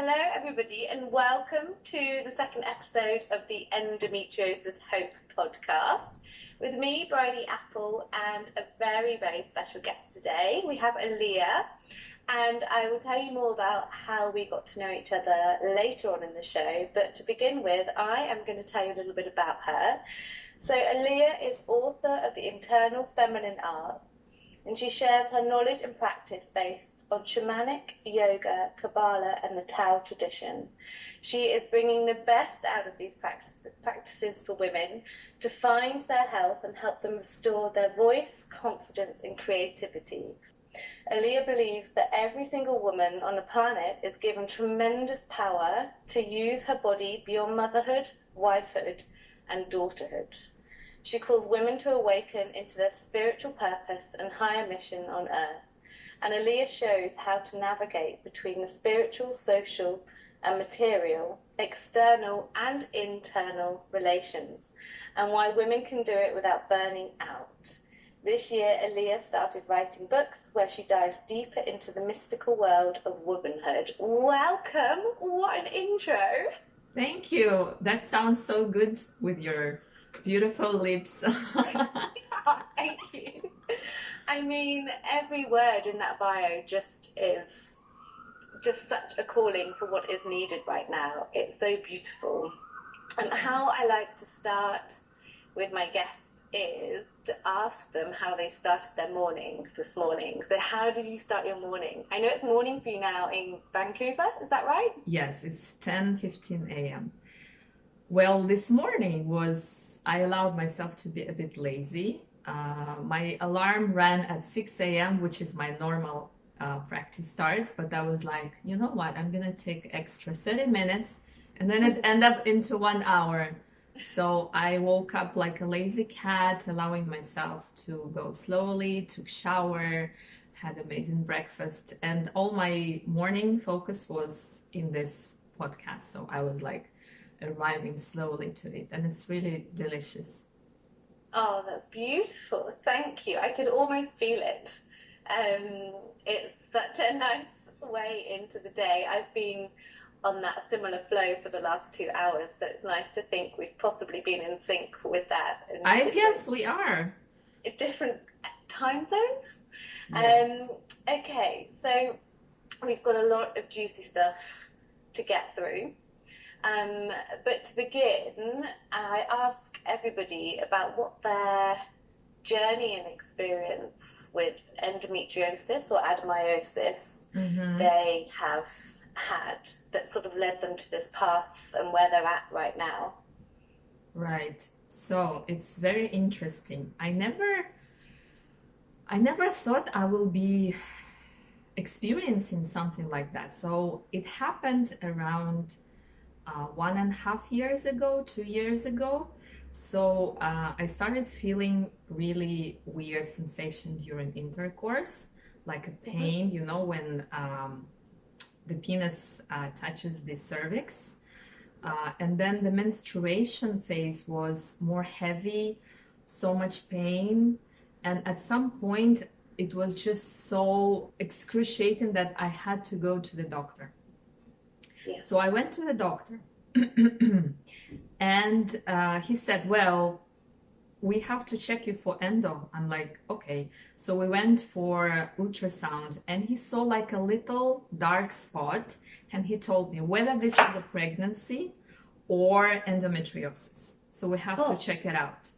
Hello everybody and welcome to the second episode of the Endometriosis Hope podcast with me, Bridie Apple, and a very, very special guest today. We have Aaliyah, and I will tell you more about how we got to know each other later on in the show, but to begin with, I am going to tell you a little bit about her. So Aaliyah is author of The Internal Feminine Arts, and she shares her knowledge and practice based on shamanic, yoga, Kabbalah, and the Tao tradition. She is bringing the best out of these practices for women to find their health and help them restore their voice, confidence, and creativity. Aaliyah believes that every single woman on the planet is given tremendous power to use her body beyond motherhood, wifehood, and daughterhood. She calls women to awaken into their spiritual purpose and higher mission on earth. And Aaliyah shows how to navigate between the spiritual, social, and material, external and internal relations, and why women can do it without burning out. This year, Aaliyah started writing books where she dives deeper into the mystical world of womanhood. Welcome! What an intro! Thank you. That sounds so good with your beautiful lips. Thank you. I mean, every word in that bio just is just such a calling for what is needed right now. It's so beautiful. And how I like to start with my guests is to ask them how they started their morning this morning. So how did you start your morning? I know it's morning for you now in Vancouver, is that right? Yes, it's 10:15 a.m. Well, this morning I allowed myself to be a bit lazy. My alarm ran at 6 a.m., which is my normal practice start, but I was like, you know what, I'm gonna take extra 30 minutes, and then it ended up into 1 hour. So I woke up like a lazy cat, allowing myself to go slowly, took shower, had amazing breakfast, and all my morning focus was in this podcast. So I was like arriving slowly to it, and it's really delicious. Oh, that's beautiful. Thank you. I could almost feel it. It's such a nice way into the day. I've been on that similar flow for the last 2 hours, so it's nice to think we've possibly been in sync with that. I guess we are. Different time zones. Yes. Okay, so we've got a lot of juicy stuff to get through. But to begin, I ask everybody about what their journey and experience with endometriosis or adenomyosis they have had that sort of led them to this path and where they're at right now. Right. So it's very interesting. I never thought I will be experiencing something like that. So it happened around 1.5 years ago, 2 years ago. So I started feeling really weird sensation during intercourse, like a pain, you know, when the penis touches the cervix. And then the menstruation phase was more heavy, so much pain. And at some point, it was just so excruciating that I had to go to the doctor. Yeah. So I went to the doctor and he said, well, we have to check you for endo. I'm like, okay. So we went for ultrasound and he saw like a little dark spot and he told me whether this is a pregnancy or endometriosis. So we have to check it out.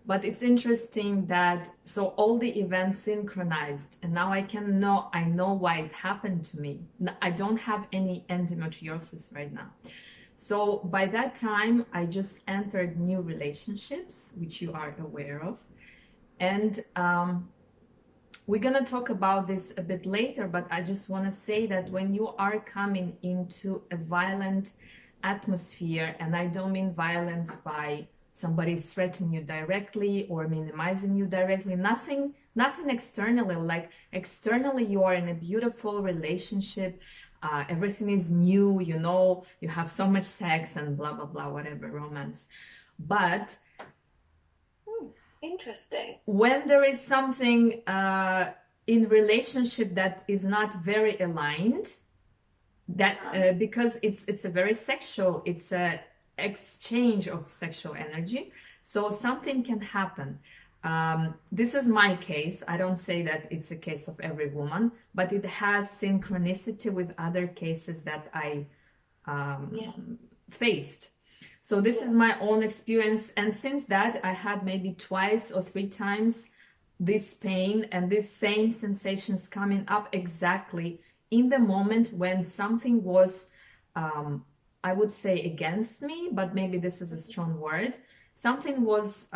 But it's interesting that, so all the events synchronized, and now I know why it happened to me. I don't have any endometriosis right now. So by that time, I just entered new relationships, which you are aware of. And we're gonna talk about this a bit later, but I just wanna say that when you are coming into a violent atmosphere, and I don't mean violence by somebody's threatening you directly or minimizing you directly, nothing externally. Like externally, you are in a beautiful relationship, everything is new, you know, you have so much sex and blah blah blah, whatever, romance. But interesting, when there is something in relationship that is not very aligned, that because it's a very sexual, it's a exchange of sexual energy, so something can happen. This is my case. I don't say that it's a case of every woman, but it has synchronicity with other cases that I faced. So this is my own experience, and since that I had maybe 2 or 3 times this pain and these same sensations coming up exactly in the moment when something was, I would say, against me, but maybe this is a strong word. Something was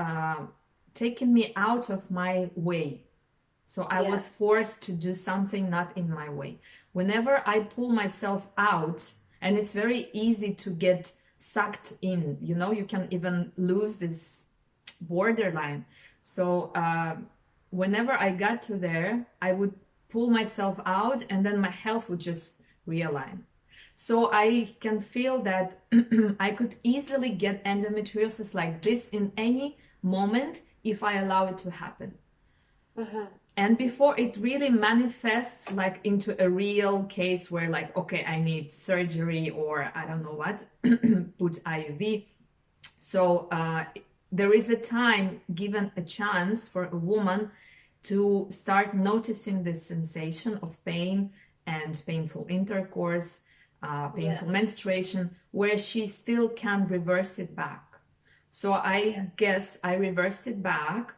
taking me out of my way. So I was forced to do something not in my way. Whenever I pull myself out, and it's very easy to get sucked in, you know, you can even lose this borderline. So whenever I got to there, I would pull myself out and then my health would just realign. So I can feel that I could easily get endometriosis like this in any moment if I allow it to happen. And before it really manifests like into a real case where like, okay, I need surgery or I don't know what, put IUV. So there is a time given a chance for a woman to start noticing this sensation of pain and painful intercourse, painful menstruation, where she still can reverse it back. So I guess I reversed it back,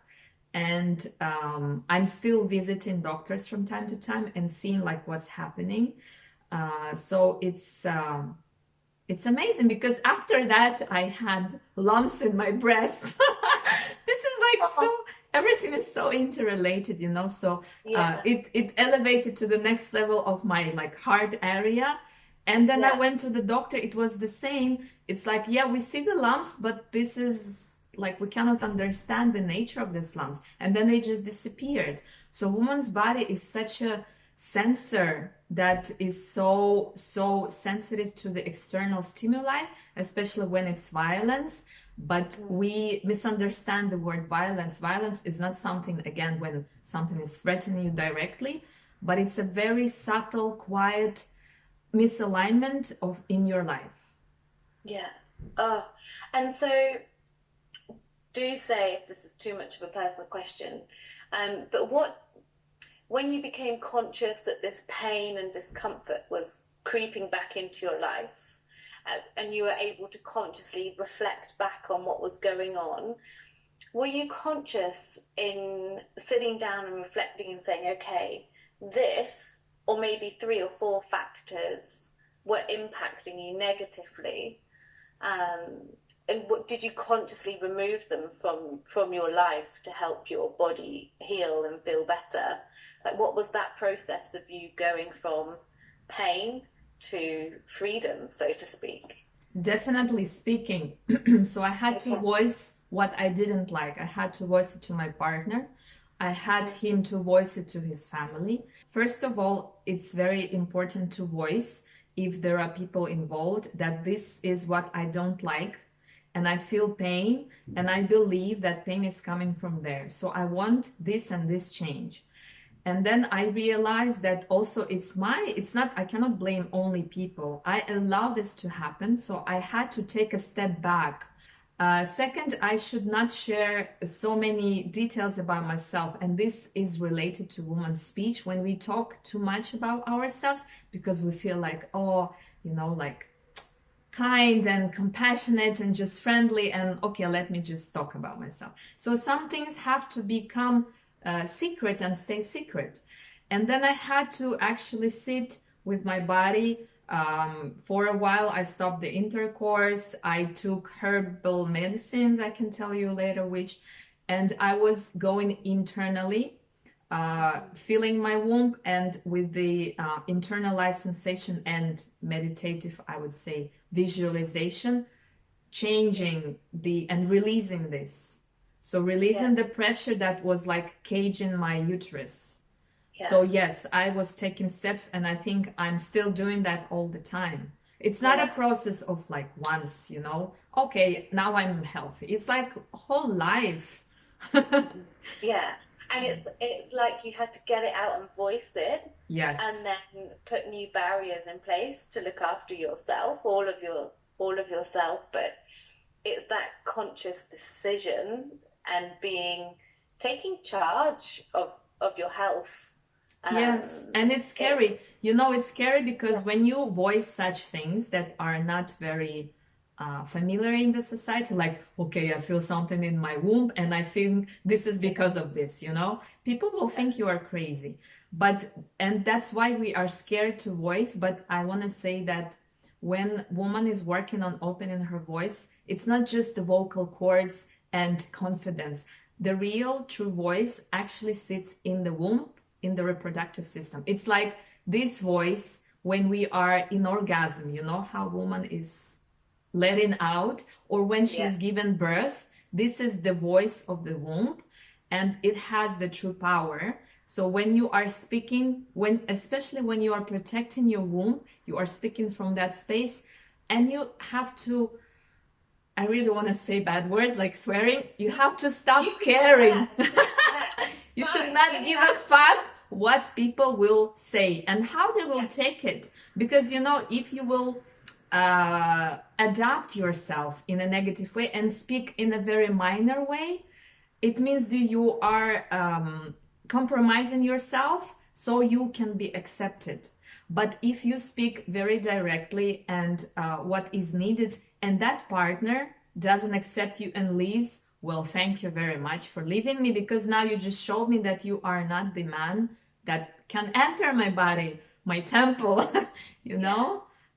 and I'm still visiting doctors from time to time and seeing like what's happening. So it's amazing, because after that I had lumps in my breast. This is like so, everything is so interrelated, you know. So it elevated to the next level of my like heart area, and then I went to the doctor. It was the same. It's like, yeah, we see the lumps, but this is like, we cannot understand the nature of these lumps, and then they just disappeared. So woman's body is such a sensor that is so sensitive to the external stimuli, especially when it's violence. But we misunderstand the word violence. Violence is not something, again, when something is threatening you directly, but it's a very subtle, quiet misalignment of in your life. And so do say if this is too much of a personal question, but when you became conscious that this pain and discomfort was creeping back into your life, and you were able to consciously reflect back on what was going on, were you conscious in sitting down and reflecting and saying, okay, this, or maybe 3 or 4 factors were impacting you negatively, and what did you consciously remove them from your life to help your body heal and feel better? Like, what was that process of you going from pain to freedom, so to speak? Definitely speaking. So I had to voice what I didn't like. I had to voice it to my partner. I had him to voice it to his family. First of all, it's very important to voice, if there are people involved, that this is what I don't like, and I feel pain, and I believe that pain is coming from there. So I want this and this change. And then I realized that also it's not, I cannot blame only people. I allow this to happen, so I had to take a step back. Second, I should not share so many details about myself, and this is related to woman's speech. When we talk too much about ourselves, because we feel like, oh, you know, like kind and compassionate and just friendly, and okay, let me just talk about myself. So some things have to become secret and stay secret. And then I had to actually sit with my body. For a while I stopped the intercourse. I took herbal medicines, I can tell you later which, and I was going internally, feeling my womb, and with the internalized sensation and meditative, I would say, visualization, changing and releasing this. So releasing the pressure that was like caging my uterus. So yes, I was taking steps, and I think I'm still doing that all the time. It's not a process of like once, you know, okay, now I'm healthy. It's like whole life. And it's like you had to get it out and voice it, Yes. and then put new barriers in place to look after yourself, all of yourself. But it's that conscious decision and taking charge of your health. Yes, and it's scary. It's scary because when you voice such things that are not very familiar in the society, like, okay, I feel something in my womb and I think this is because of this, people will think you are crazy. And that's why we are scared to voice. But I want to say that when woman is working on opening her voice, it's not just the vocal cords and confidence. The real true voice actually sits in the womb, in the reproductive system. It's like this voice when we are in orgasm, how woman is letting out, or when she's given birth. This is the voice of the womb, and it has the true power. So when you are speaking, especially when you are protecting your womb, you are speaking from that space, and you have to, I really want to say bad words like swearing, you have to stop caring. You should not give a fuck what people will say and how they will take it. Because, if you will adapt yourself in a negative way and speak in a very minor way, it means that you are compromising yourself so you can be accepted. But if you speak very directly and what is needed, and that partner doesn't accept you and leaves, well, thank you very much for leaving me, because now you just showed me that you are not the man that can enter my body, my temple,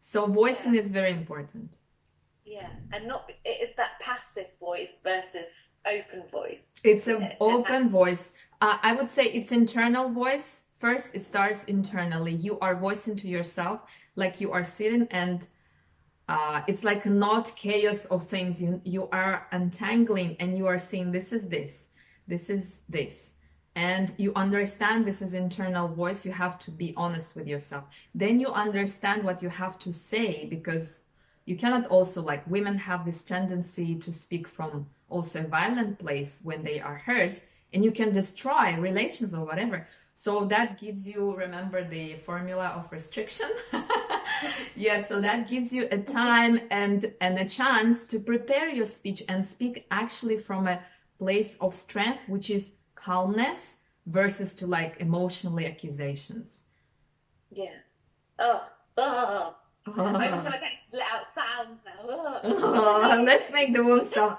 So voicing is very important. Yeah, and it's that passive voice versus open voice. It's an open voice. I would say it's internal voice. First, it starts internally. You are voicing to yourself, like you are sitting, and it's like not chaos of things. You are untangling, and you are seeing this is this is this, and you understand this is internal voice. You have to be honest with yourself. Then you understand what you have to say, because you cannot also, like, women have this tendency to speak from also a violent place when they are hurt, and you can destroy relations or whatever. So that gives you, remember the formula of restriction? Yeah, so that gives you a time and a chance to prepare your speech and speak actually from a place of strength, which is calmness, versus to like emotionally accusations. Yeah. I just feel like I just let out sounds now. Let's make the womb sound.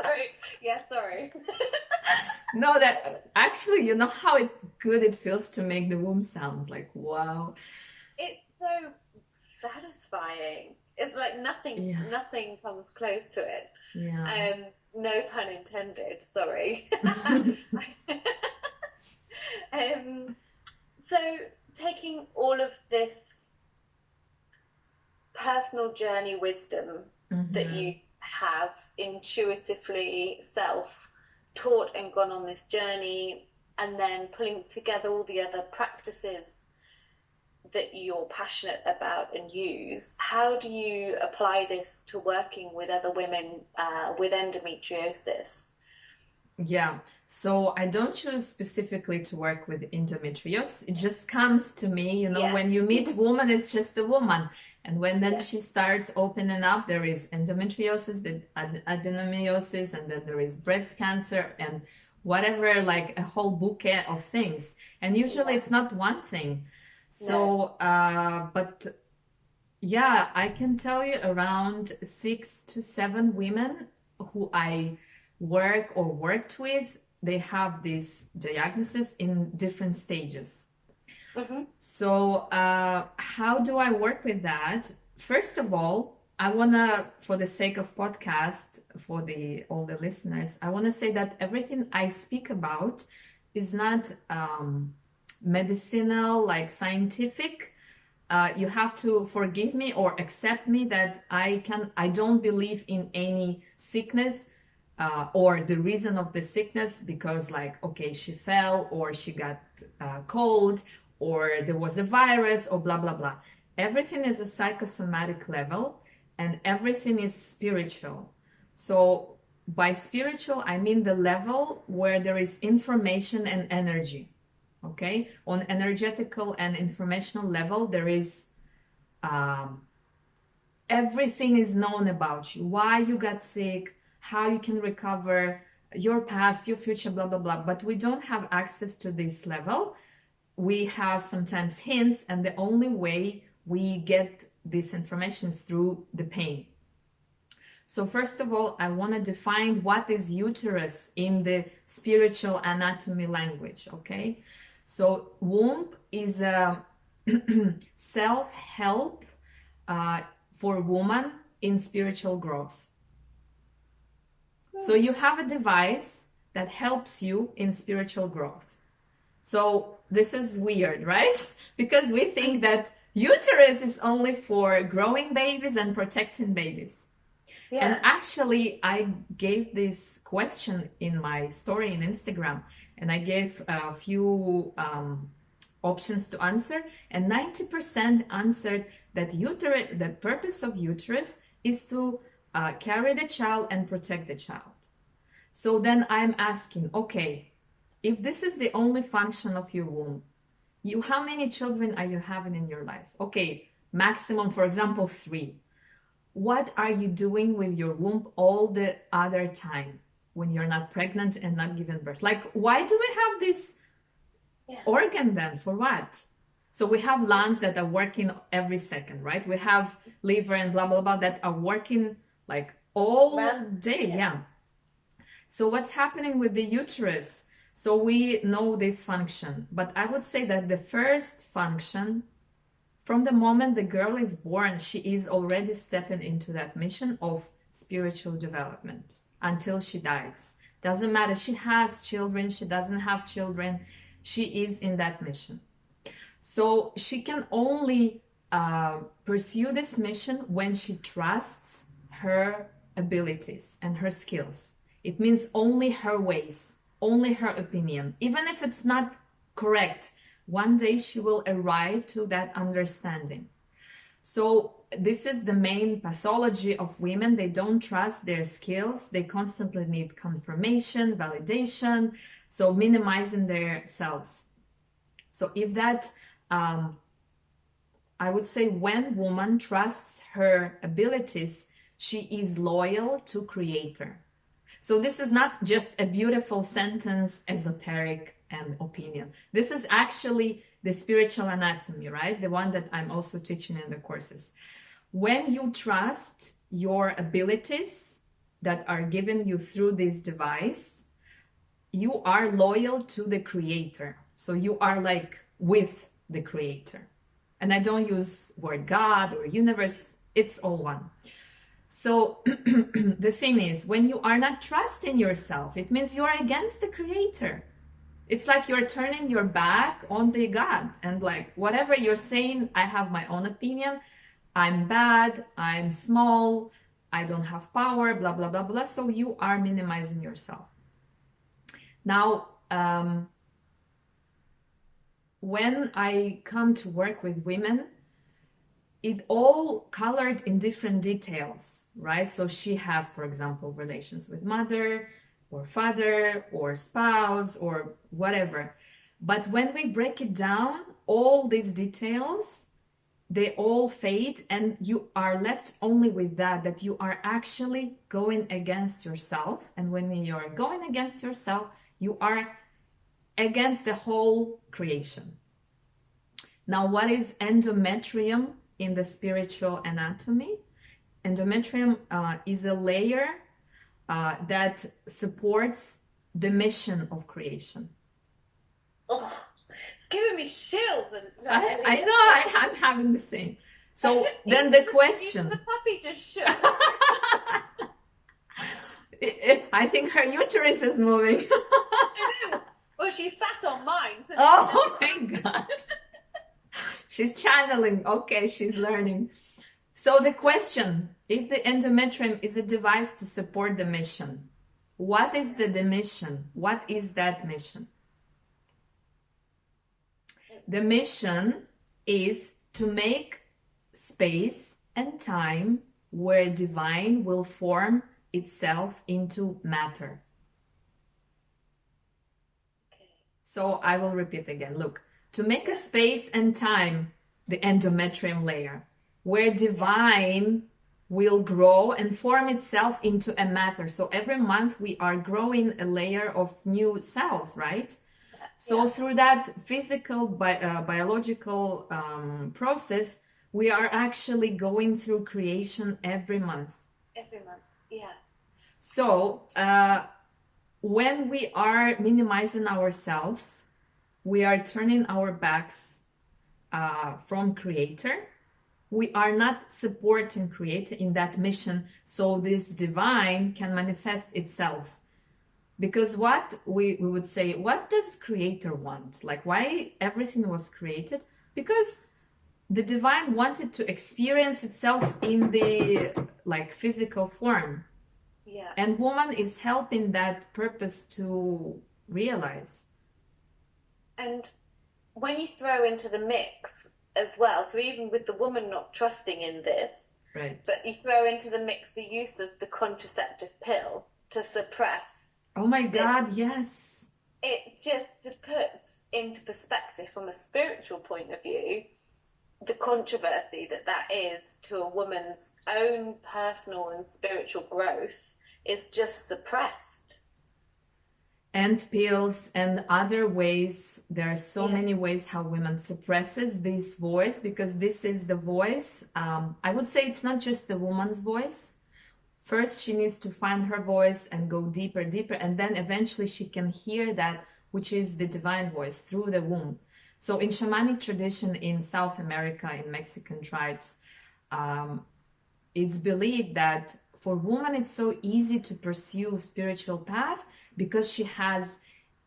Sorry. Yeah, sorry. No, that actually, how good it feels to make the womb sounds, like, wow. It's so satisfying. It's like nothing comes close to it. Yeah. No pun intended, sorry. So taking all of this personal journey wisdom that you have intuitively self-taught and gone on this journey, and then pulling together all the other practices that you're passionate about and use, how do you apply this to working with other women with endometriosis? Yeah, so I don't choose specifically to work with endometriosis. It just comes to me, when you meet a woman, it's just a woman. And when then she starts opening up, there is endometriosis, the adenomyosis, and then there is breast cancer and whatever, like a whole bouquet of things. And usually it's not one thing. So, but yeah, I can tell you around 6 to 7 women who I worked with, they have this diagnosis in different stages. So how do I work with that? First of all, I wanna, for the sake of podcast, for all the listeners, I wanna say that everything I speak about is not medicinal, like scientific. You have to forgive me or accept me that I don't believe in any sickness or the reason of the sickness, because like, okay, she fell or she got cold or there was a virus or blah, blah, blah. Everything is a psychosomatic level and everything is spiritual. So by spiritual, I mean the level where there is information and energy. Okay, on energetical and informational level, there is everything is known about you, why you got sick, how you can recover, your past, your future, blah blah blah. But we don't have access to this level. We have sometimes hints, and the only way we get this information is through the pain. So first of all, I want to define what is uterus in the spiritual anatomy language, okay? So womb is a self-help for woman in spiritual growth. So you have a device that helps you in spiritual growth. So this is weird, right? Because we think that uterus is only for growing babies and protecting babies. Yeah. And actually, I gave this question in my story in Instagram, and I gave a few options to answer, and 90% answered that uterus, the purpose of uterus is to carry the child and protect the child. So then I'm asking, okay, if this is the only function of your womb, how many children are you having in your life? Okay, maximum, for example, 3. What are you doing with your womb all the other time when you're not pregnant and not giving birth? Like, why do we have this organ then? For what? So we have lungs that are working every second, right? We have liver and blah, blah, blah that are working like all day. Yeah. So what's happening with the uterus? So we know this function, but I would say that the first function, from the moment the girl is born, she is already stepping into that mission of spiritual development until she dies. Doesn't matter, she has children, she doesn't have children, she is in that mission. So she can only pursue this mission when she trusts her abilities and her skills. It means only her ways, only her opinion, even if it's not correct. One day she will arrive to that understanding. So this is the main pathology of women. They don't trust their skills. They constantly need confirmation, validation, so minimizing their selves. So if that, I would say when woman trusts her abilities, she is loyal to Creator. So this is not just a beautiful sentence, esoteric and opinion. This is actually the spiritual anatomy, right? The one that I'm also teaching in the courses. When you trust your abilities that are given you through this device, you are loyal to the Creator. So you are like with the Creator. And I don't use word God or universe, it's all one. So the thing is, when you are not trusting yourself, it means you are against the Creator. It's like you're turning your back on the God, and like whatever you're saying, I have my own opinion, I'm bad, I'm small, I don't have power, blah, blah, blah, blah. So you are minimizing yourself. Now, when I come to work with women, it all colored in different details, right? So she has, for example, relations with mother, or father, or spouse, or whatever. But when we break it down, all these details, they all fade, and you are left only with that you are actually going against yourself. And when you're going against yourself, you are against the whole creation. Now, what is endometrium in the spiritual anatomy? Endometrium is a layer that supports the mission of creation. Oh, it's giving me chills. I know, I'm having the same. So then the question. Even the puppy just shook. I think her uterus is moving. Well, she sat on mine. So oh my God. She's channeling. Okay, she's learning. So the question, if the endometrium is a device to support the mission, what is the mission? What is that mission? The mission is to make space and time where divine will form itself into matter. Okay. So I will repeat again. Look, to make a space and time, the endometrium layer, where divine will grow and form itself into a matter. So every month we are growing a layer of new cells, right? So through that physical, biological process, we are actually going through creation every month. Every month, yeah. So when we are minimizing ourselves, we are turning our backs from Creator. We are not supporting Creator in that mission, so this divine can manifest itself. Because what we would say, what does Creator want? Like, why everything was created? Because the divine wanted to experience itself in the like physical form. Yeah. And woman is helping that purpose to realize. And when you throw into the mix as well, so even with the woman not trusting in this, Right. but you throw into the mix the use of the contraceptive pill to suppress. Oh my God, yes. It just puts into perspective from a spiritual point of view the controversy that is to a woman's own personal and spiritual growth is just suppressed. And pills and other ways. There are so many ways how women suppresses this voice, because this is the voice. I would say it's not just the woman's voice. First, she needs to find her voice and go deeper, deeper, and then eventually she can hear that, which is the divine voice through the womb. So in shamanic tradition in South America, in Mexican tribes, it's believed that for women it's so easy to pursue spiritual path because she has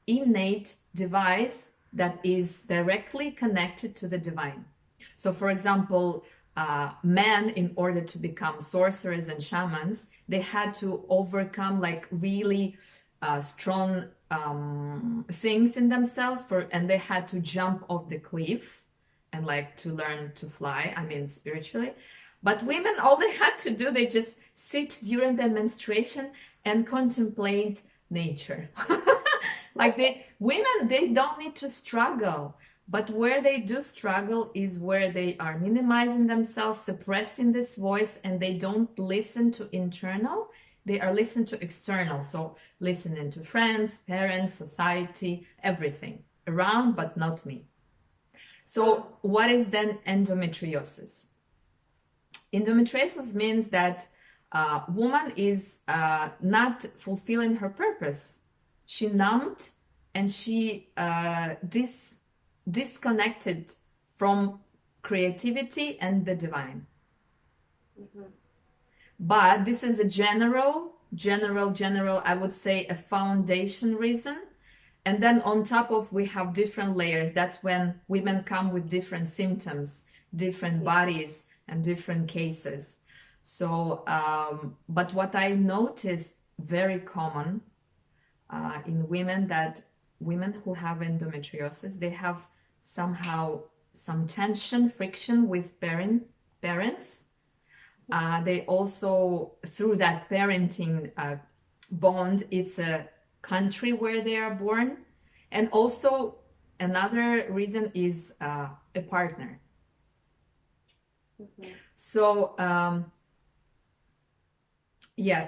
innate device that is directly connected to the divine. So for example, men, in order to become sorcerers and shamans, they had to overcome like really strong things in themselves and they had to jump off the cliff and like to learn to fly, I mean spiritually. But women, all they had to do, they just sit during their menstruation and contemplate nature. Like women, they don't need to struggle. But where they do struggle is where they are minimizing themselves, suppressing this voice, and they don't listen to internal, they are listening to external. So listening to friends, parents, society, everything around, but not me. So what is then endometriosis? Endometriosis means that woman is not fulfilling her purpose. She numbed and she disconnected from creativity and the divine. Mm-hmm. But this is a general, I would say a foundation reason. And then on top of, we have different layers. That's when women come with different symptoms, different bodies and different cases. So, but what I noticed very common in women, that women who have endometriosis, they have somehow some tension, friction with parents. They also, through that parenting bond, it's a country where they are born. And also another reason is a partner. Mm-hmm. So,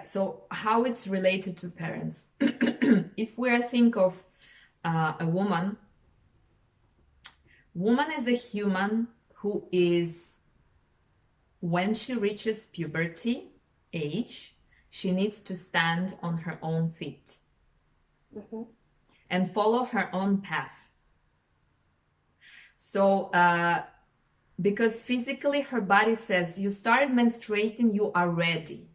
so how it's related to parents. If we think of a woman is a human who is, when she reaches puberty age, she needs to stand on her own feet. Mm-hmm. And follow her own path. So, because physically her body says, you started menstruating, you are ready.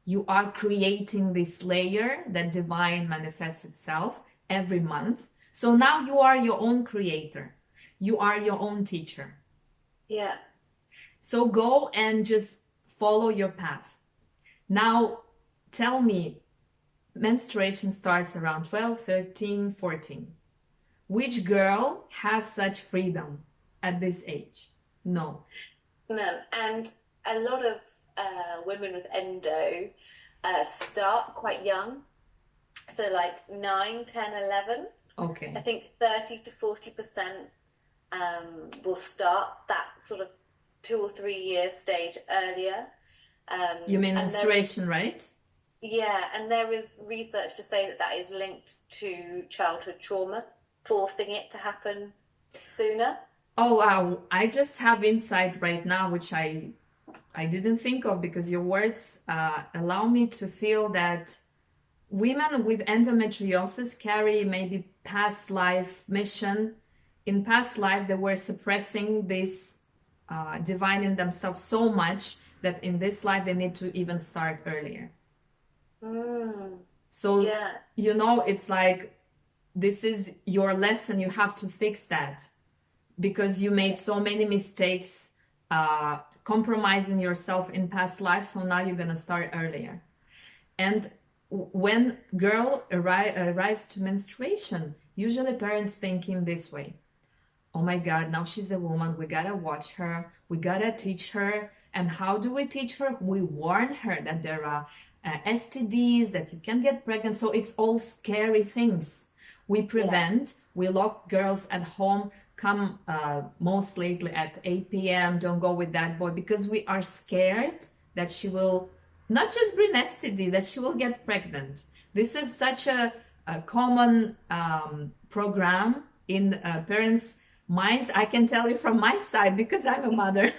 You are creating this layer that divine manifests itself every month. So now you are your own creator. You are your own teacher. Yeah. So go and just follow your path. Now, tell me, menstruation starts around 12, 13, 14. Which girl has such freedom at this age? No. None. And a lot of women with endo start quite young. So like 9, 10, 11. Okay. I think 30 to 40% will start that sort of 2 or 3 year stage earlier. You mean menstruation, right? Yeah, and there is research to say that that is linked to childhood trauma, forcing it to happen sooner. Oh wow, I just have insight right now, which I didn't think of, because your words allow me to feel that women with endometriosis carry maybe past life mission. In past life, they were suppressing this divine in themselves so much that in this life they need to even start earlier. So, Yeah. you know, it's like, this is your lesson. You have to fix that because you made so many mistakes, compromising yourself in past life. So now you're going to start earlier. And when girl arrives to menstruation, usually parents thinking this way: oh my God, now she's a woman. We gotta watch her. We gotta teach her. And how do we teach her? We warn her that there are STDs, that you can get pregnant. So it's all scary things. We prevent. We lock girls at home. Come most lately at 8 p.m. Don't go with that boy, because we are scared that she will not just bring STD, that she will get pregnant. This is such a common program in parents' minds. I can tell you from my side, because I'm a mother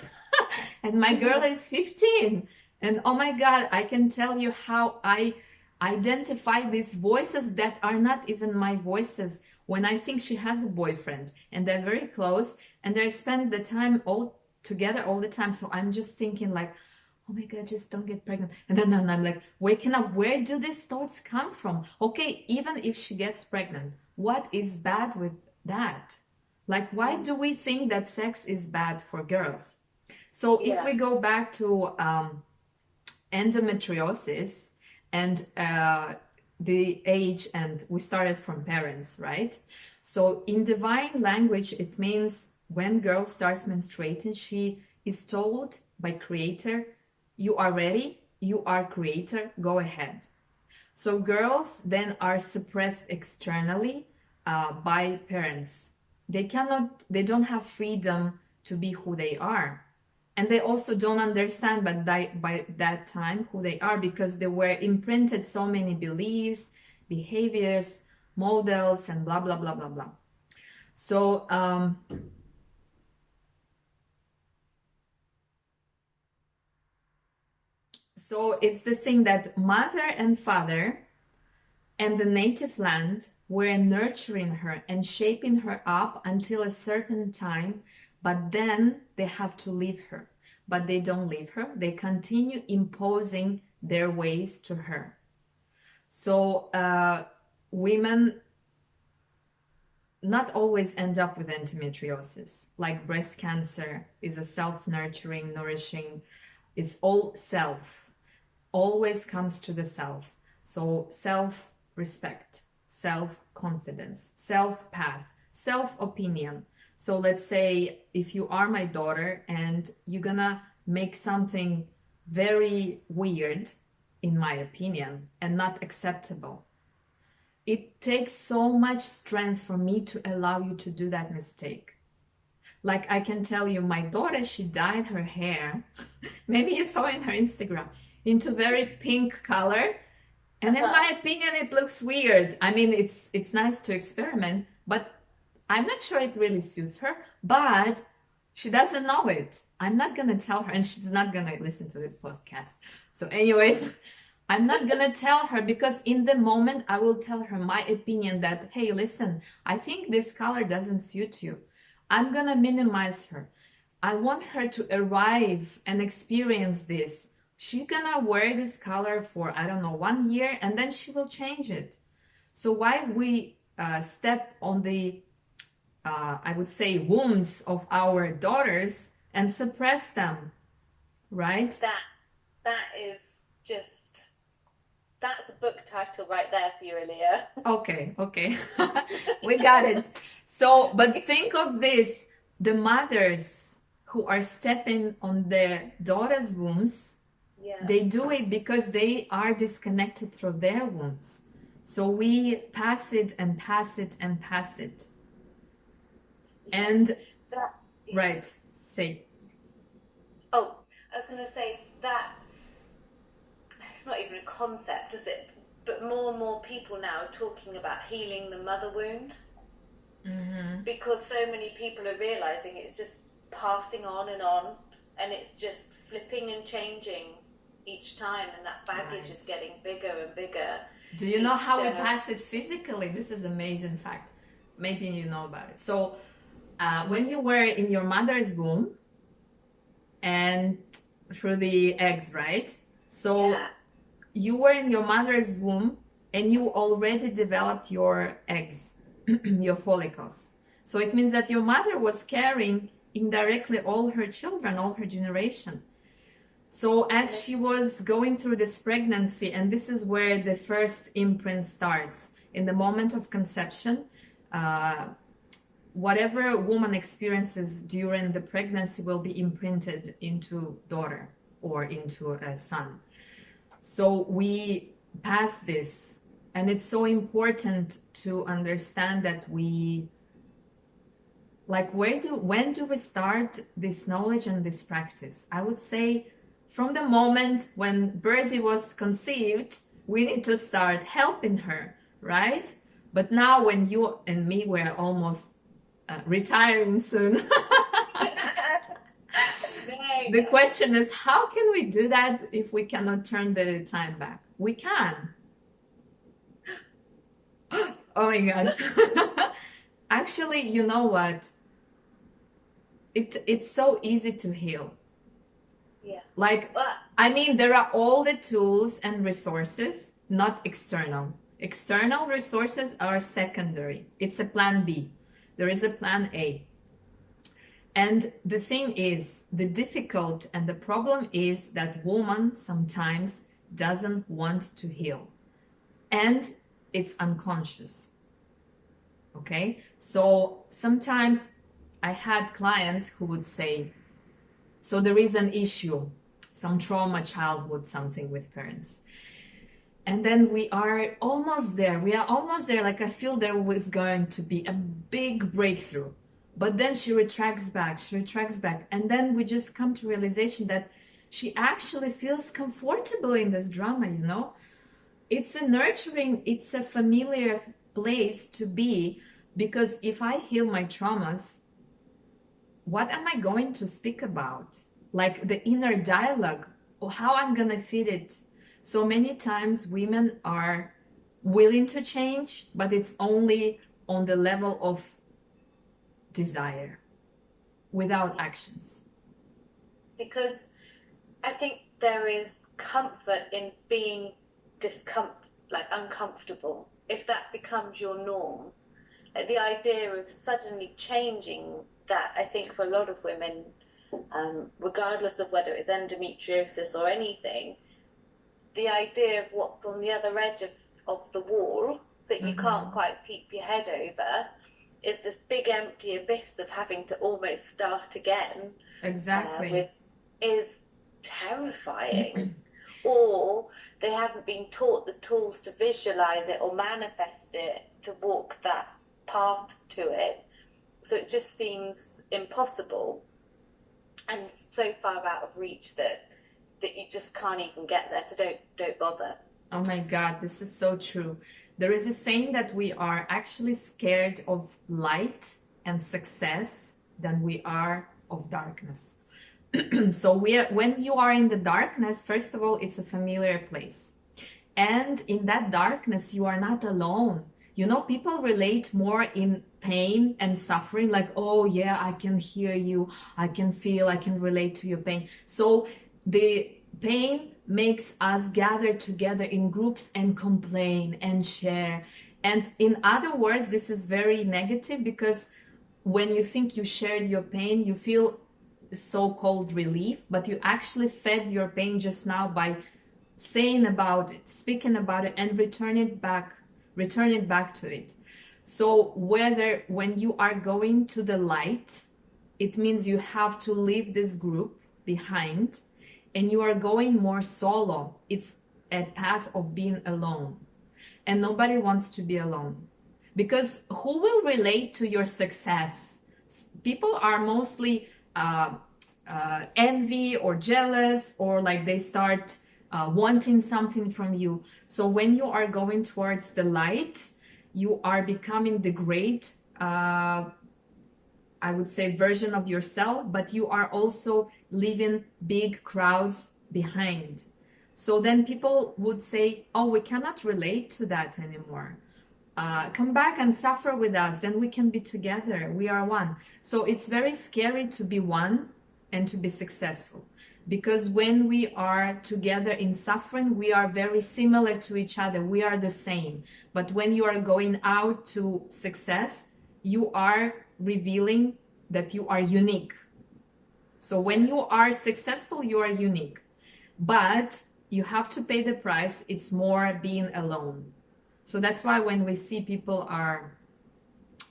and my girl is 15. And oh my God, I can tell you how I identify these voices that are not even my voices when I think she has a boyfriend and they're very close and they spend the time all together all the time. So I'm just thinking like, oh my God, just don't get pregnant. And then I'm like waking up, where do these thoughts come from? Okay, even if she gets pregnant, what is bad with that? Like, why do we think that sex is bad for girls? So if we go back to endometriosis and the age, and we started from parents, right? So in divine language, it means when girl starts menstruating, she is told by creator, you are ready, you are creator, go ahead. So girls then are suppressed externally by parents. They don't have freedom to be who they are. And they also don't understand by that time who they are, because they were imprinted so many beliefs, behaviors, models, and blah, blah, blah, blah, blah. So, so it's the thing that mother and father and the native land were nurturing her and shaping her up until a certain time, but then they have to leave her. But they don't leave her. They continue imposing their ways to her. So women not always end up with endometriosis. Like breast cancer is a self-nurturing, nourishing, it's all self. Always comes to the self. So self-respect, self-confidence, self-path, self-opinion. So let's say if you are my daughter and you're gonna make something very weird, in my opinion, and not acceptable, it takes so much strength for me to allow you to do that mistake. Like I can tell you, my daughter, she dyed her hair, maybe you saw in her Instagram, into very pink color. And in my opinion, it looks weird. I mean, it's nice to experiment, but I'm not sure it really suits her, but she doesn't know it. I'm not going to tell her, and she's not going to listen to the podcast. So anyways, I'm not going to tell her, because in the moment I will tell her my opinion that, hey, listen, I think this color doesn't suit you. I'm going to minimize her. I want her to arrive and experience this. She's going to wear this color for, I don't know, 1 year, and then she will change it. So why we step on the I would say wombs of our daughters and suppress them, right? That is just, that's a book title right there for you, Aaliyah. Okay. We got it. So, but think of this, the mothers who are stepping on their daughters' wombs, Yeah. They do it because they are disconnected through their wombs. So we pass it and pass it and pass it. And that, right, say. Oh, I was going to say that it's not even a concept, is it? But more and more people now are talking about healing the mother wound. Mm-hmm. Because so many people are realizing it's just passing on, and it's just flipping and changing each time, and that baggage is getting bigger and bigger. Do you know how we pass it physically? This is an amazing fact. Maybe you know about it. So when you were in your mother's womb and through the eggs, right? So you were in your mother's womb and you already developed your eggs, your follicles. So it means that your mother was carrying indirectly all her children, all her generation. So as she was going through this pregnancy, and this is where the first imprint starts, in the moment of conception, whatever a woman experiences during the pregnancy will be imprinted into daughter or into a son. So we pass this, and it's so important to understand that we, like, when do we start this knowledge and this practice? I would say from the moment when Bridie was conceived, we need to start helping her, right? But now when you and me, we're almost retiring soon. The question is, how can we do that if we cannot turn the time back? We can. Oh my God. Actually, you know what? It's so easy to heal. Yeah. Like, I mean, there are all the tools and resources, not external. External resources are secondary. It's a plan B. There is a plan A. And the thing is, the difficult and the problem is that woman sometimes doesn't want to heal. And it's unconscious. Okay? So sometimes I had clients who would say, so there is an issue, some trauma, childhood, something with parents. And then we are almost there. We are almost there. Like, I feel there was going to be a big breakthrough. But then she retracts back. And then we just come to realization that she actually feels comfortable in this drama, you know? It's a nurturing, it's a familiar place to be, because if I heal my traumas, what am I going to speak about? Like the inner dialogue, or how I'm going to feed it. So many times women are willing to change, but it's only on the level of desire, without actions. Because I think there is comfort in being uncomfortable. If that becomes your norm, like the idea of suddenly changing that, I think for a lot of women, regardless of whether it's endometriosis or anything, the idea of what's on the other edge of the wall that you can't quite peep your head over is this big empty abyss of having to almost start again. Exactly. Is terrifying. Or they haven't been taught the tools to visualize it or manifest it, to walk that path to it. So it just seems impossible and so far out of reach that you just can't even get there. So don't bother. Oh my God, this is so true. There is a saying that we are actually scared of light and success than we are of darkness. So when you are in the darkness, first of all, it's a familiar place. And in that darkness, you are not alone. You know, people relate more in pain and suffering, like, oh yeah, I can hear you, I can feel, I can relate to your pain. So the pain makes us gather together in groups and complain and share. And in other words, this is very negative, because when you think you shared your pain, you feel so-called relief, but you actually fed your pain just now by saying about it, speaking about it, and return it back to it. So when you are going to the light, it means you have to leave this group behind and you are going more solo. It's a path of being alone. And nobody wants to be alone. Because who will relate to your success? People are mostly envy or jealous, or like they start wanting something from you. So when you are going towards the light, you are becoming the great, I would say, version of yourself, but you are also leaving big crowds behind. So then people would say, oh, we cannot relate to that anymore. Come back and suffer with us, then we can be together. We are one. So it's very scary to be one and to be successful. Because when we are together in suffering, we are very similar to each other. We are the same. But when you are going out to success, you are revealing that you are unique. So when you are successful, you are unique. But you have to pay the price. It's more being alone. So that's why when we see people are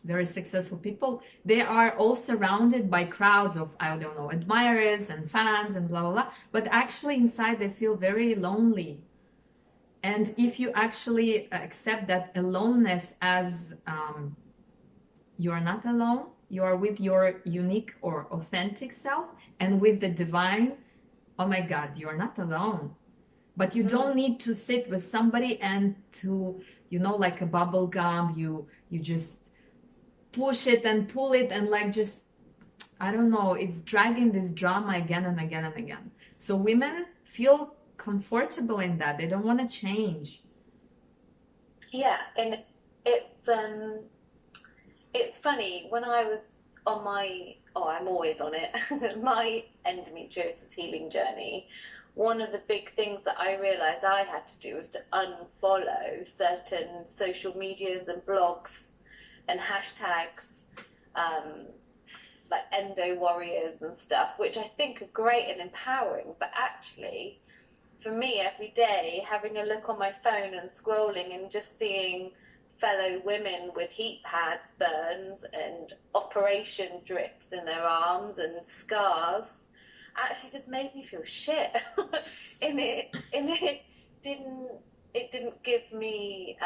very successful people, they are all surrounded by crowds of, I don't know, admirers and fans and blah, blah, blah. But actually inside they feel very lonely. And if you actually accept that aloneness as you are not alone, you are with your unique or authentic self and with the divine, oh my God, you are not alone. But you don't need to sit with somebody and to, you know, like a bubble gum, you just push it and pull it and like just, I don't know, it's dragging this drama again and again and again. So women feel comfortable in that. They don't want to change. Yeah, and it's funny, when I was on I'm always on it, my endometriosis healing journey, one of the big things that I realized I had to do was to unfollow certain social medias and blogs and hashtags, like endo warriors and stuff, which I think are great and empowering. But actually, for me, every day, having a look on my phone and scrolling and just seeing fellow women with heat pad burns and operation drips in their arms and scars actually just made me feel shit. and it didn't give me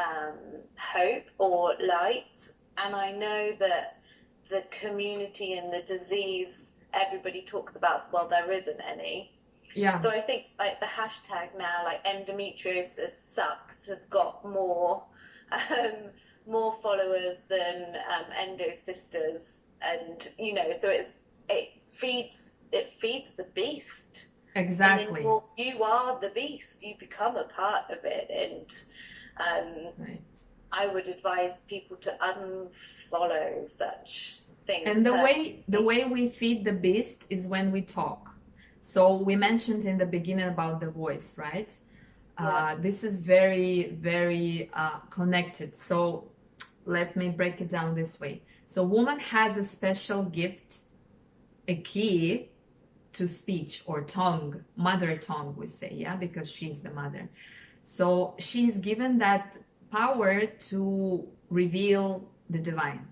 hope or light. And I know that the community and the disease everybody talks about, well, there isn't any. Yeah. So I think like the hashtag now, like endometriosis sucks, has got more followers than endo sisters, and you know, so it feeds the beast. Exactly. And then you are the beast. You become a part of it, and right. I would advise people to unfollow such things. And the way we feed the beast is when we talk. So we mentioned in the beginning about the voice, right? Yeah. This is very, very connected. So let me break it down this way. So woman has a special gift, a key to speech or tongue, mother tongue, we say, yeah, because she's the mother. So she's given that power to reveal the divine,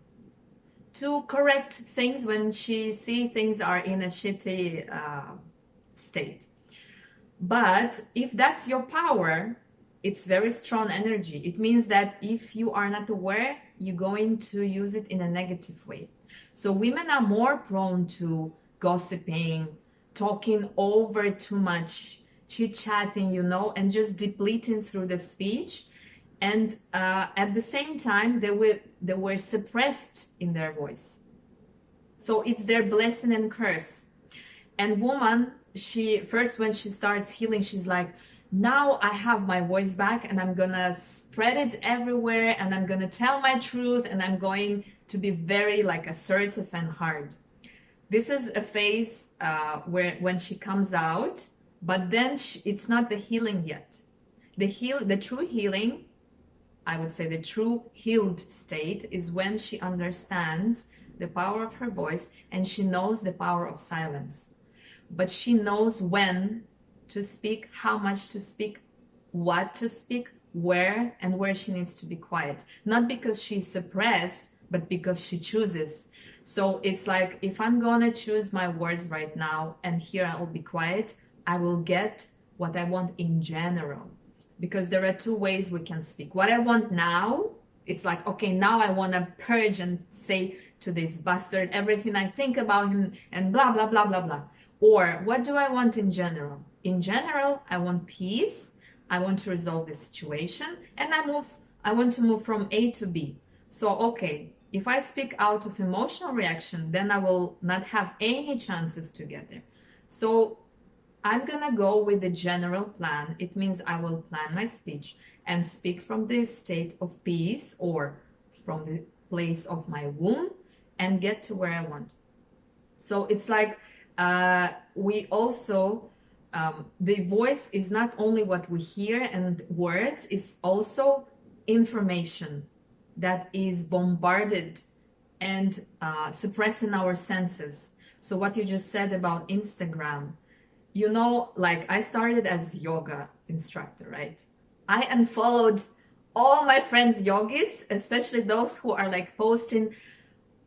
to correct things when she see things are in a shitty state. But if that's your power, it's very strong energy. It means that if you are not aware, you're going to use it in a negative way. So women are more prone to gossiping, talking over too much, chit-chatting, you know, and just depleting through the speech. And at the same time, they were suppressed in their voice. So it's their blessing and curse. And woman, when she starts healing, she's like, now I have my voice back and I'm gonna spread it everywhere and I'm gonna tell my truth and I'm going to be very like assertive and hard. This is a phase when she comes out, but then it's not the healing yet. The true healing, I would say the true healed state, is when she understands the power of her voice and she knows the power of silence. But she knows when to speak, how much to speak, what to speak, where, and where she needs to be quiet. Not because she's suppressed, but because she chooses. So it's like, if I'm gonna choose my words right now and here I'll be quiet, I will get what I want in general. Because there are two ways we can speak. What I want now, it's like, okay, now I want to purge and say to this bastard everything I think about him and blah, blah, blah, blah, blah. Or what do I want in general? In general, I want peace. I want to resolve the situation, and I want to move from A to B. So, okay, if I speak out of emotional reaction, then I will not have any chances to get there. So I'm gonna go with the general plan. It means I will plan my speech and speak from the state of peace or from the place of my womb and get to where I want. So it's like we also, the voice is not only what we hear and words, it's also information that is bombarded and suppressing our senses. So what you just said about Instagram, you know, like I started as yoga instructor, right? I unfollowed all my friends yogis, especially those who are like posting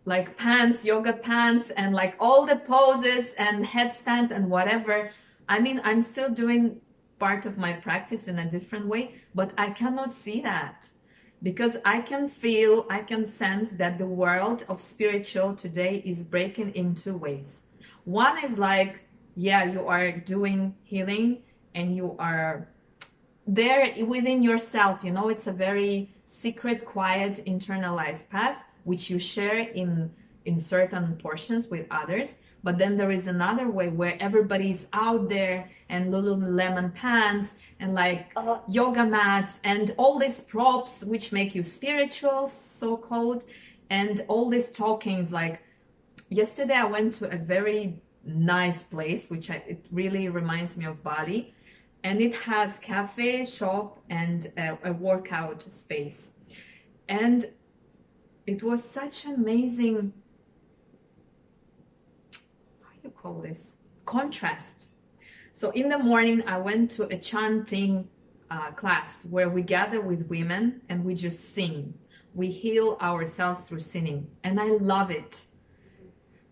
like pants, yoga pants, and like all the poses and headstands and whatever. I mean, I'm still doing part of my practice in a different way, but I cannot see that because I can feel, I can sense that the world of spiritual today is breaking in two ways. One is like, yeah, you are doing healing and you are there within yourself, you know, it's a very secret, quiet, internalized path which you share in certain portions with others. But then there is another way where everybody's out there and Lululemon pants and like yoga mats and all these props which make you spiritual, so-called, and all these talkings. Like yesterday I went to a very nice place which it really reminds me of Bali, and it has cafe, shop, and a workout space. And it was such amazing, how do you call this, contrast. So in the morning I went to a chanting class where we gather with women and we just sing. We heal ourselves through singing, and I love it.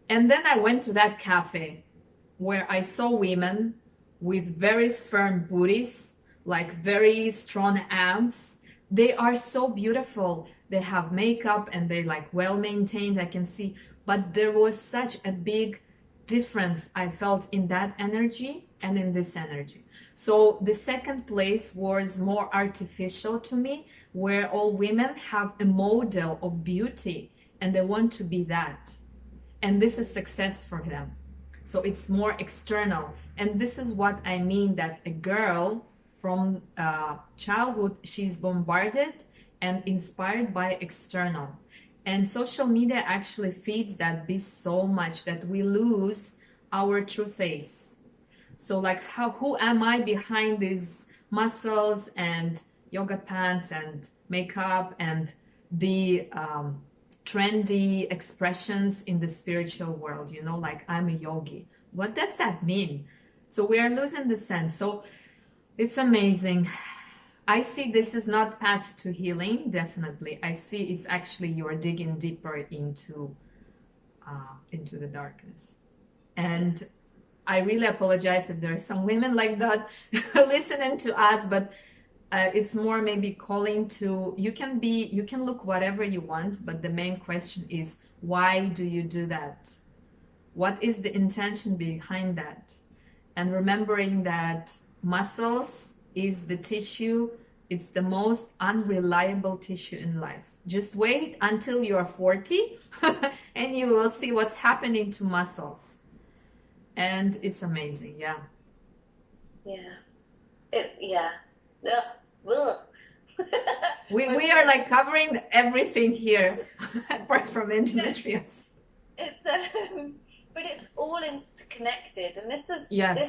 And then I went to that cafe where I saw women with very firm booties, like very strong abs. They are so beautiful. They have makeup and they're like well maintained, I can see. But there was such a big difference I felt in that energy and in this energy. So the second place was more artificial to me, where all women have a model of beauty and they want to be that. And this is success for them. So it's more external. And this is what I mean, that a girl from childhood, she's bombarded and inspired by external. And social media actually feeds that beast so much that we lose our true face. So like, who am I behind these muscles and yoga pants and makeup and the trendy expressions in the spiritual world, you know, like I'm a yogi. What does that mean? So we are losing the sense. So it's amazing. I see this is not path to healing, definitely. I see it's actually you're digging deeper into the darkness. And I really apologize if there are some women like that listening to us, but it's more maybe calling to, you can look whatever you want, but the main question is, why do you do that? What is the intention behind that? And remembering that muscles is the tissue, it's the most unreliable tissue in life. Just wait until you're 40 and you will see what's happening to muscles. And it's amazing, yeah. Yeah. We are like covering everything here apart from endometriosis. But it's all interconnected, and this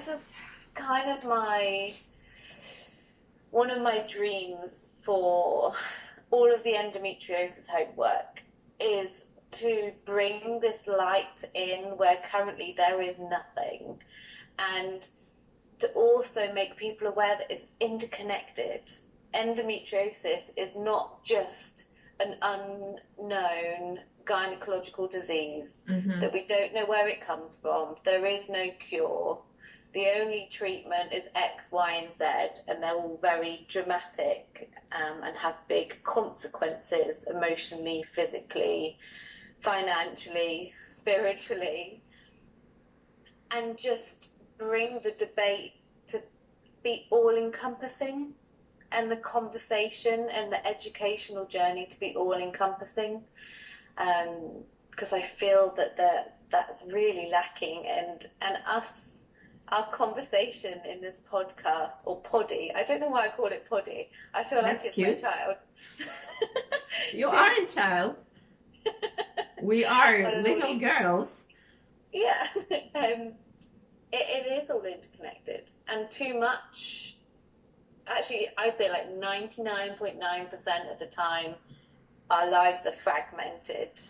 is kind of one of my dreams for all of the endometriosis hope work, is to bring this light in where currently there is nothing, and to also make people aware that it's interconnected. Endometriosis is not just an unknown gynecological disease that we don't know where it comes from. There is no cure. the only treatment is X, Y, and Z, and they're all very dramatic and have big consequences emotionally, physically, financially, spiritually, and just bring the debate to be all-encompassing and the conversation and the educational journey to be all-encompassing, because I feel that's really lacking, and our conversation in this podcast, or poddy, I don't know why I call it poddy, I feel That's like it's cute. my child. You are a child. We are little girls. Yeah. It is all interconnected, and too much, actually I say like 99.9% of the time our lives are fragmented,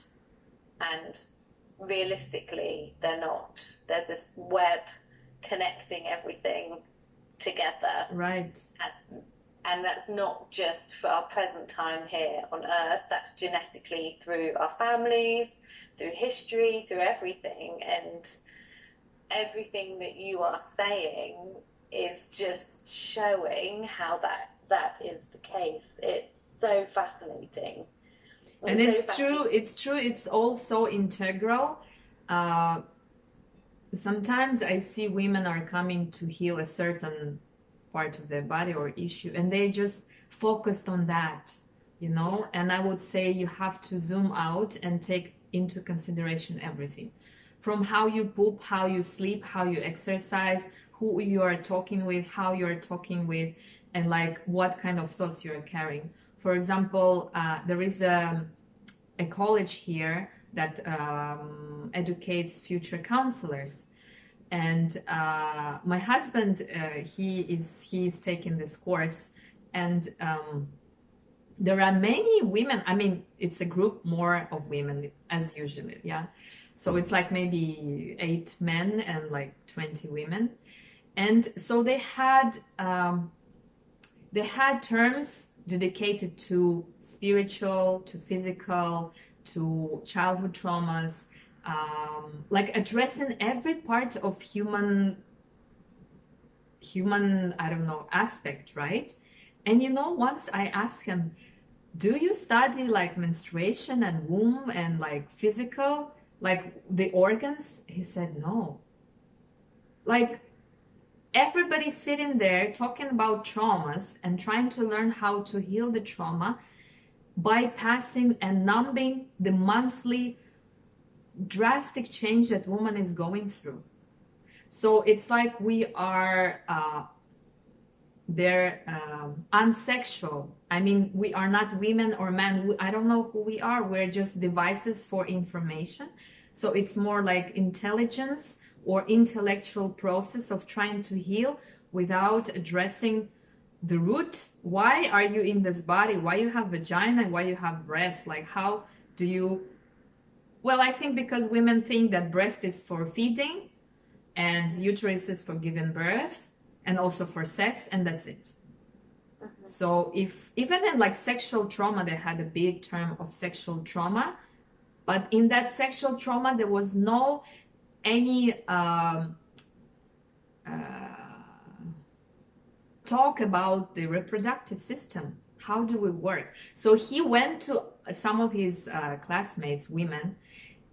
and realistically they're not. There's this web connecting everything together, Right. and that's not just for our present time here on earth, that's genetically through our families, through history, through everything. And everything that you are saying is just showing how that is the case. It's so fascinating. And it's true, it's also integral. Sometimes I see women are coming to heal a certain part of their body or issue, and they're just focused on that, you know. And I would say you have to zoom out and take into consideration everything, from how you poop, how you sleep, how you exercise, who you are talking with, how you are talking with, and like what kind of thoughts you are carrying. For example, there is a college here that educates future counselors, and my husband, he is taking this course, and there are many women. I mean, it's a group more of women as usually, yeah. So it's like maybe 8 men and like 20 women, and so they had terms dedicated to spiritual, to physical, to childhood traumas, like addressing every part of human, I don't know, aspect, right? And you know, once I asked him, do you study like menstruation and womb and like physical, like the organs? He said no. Like, everybody's sitting there talking about traumas and trying to learn how to heal the trauma, bypassing and numbing the monthly drastic change that woman is going through. So it's like we are they're unsexual. I mean, we are not women or men. I don't know who we are. We're just devices for information. So it's more like intelligence or intellectual process of trying to heal without addressing the root. Why are you in this body? Why you have vagina? Why you have breast? Like, how do you... Well, I think because women think that breast is for feeding and uterus is for giving birth and also for sex, and that's it. Mm-hmm. So if even in like sexual trauma, they had a big term of sexual trauma, but in that sexual trauma there was no any talk about the reproductive system. How do we work? So he went to some of his classmates, women,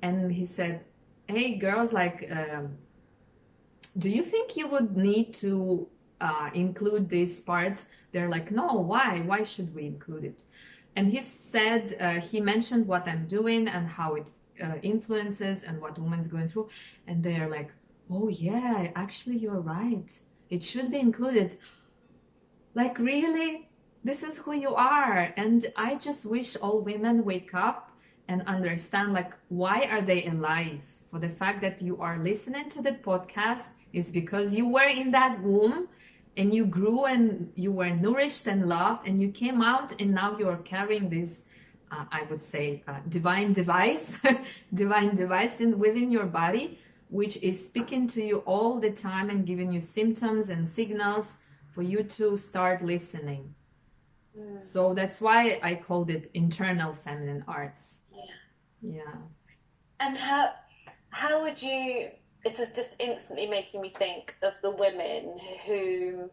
and he said, hey girls, like, do you think you would need to include this part? They're like, no, why should we include it? And he said, he mentioned what I'm doing and how it influences and what women's going through, and they're like, oh yeah, actually you're right, it should be included. Like, really? This is who you are. And I just wish all women wake up and understand, like, why are they alive? For the fact that you are listening to the podcast is because you were in that womb and you grew and you were nourished and loved, and you came out, and now you're carrying this I would say divine device within your body, which is speaking to you all the time and giving you symptoms and signals for you to start listening. So that's why I called it internal feminine arts. Yeah. Yeah. And how would you this is just instantly making me think of the women who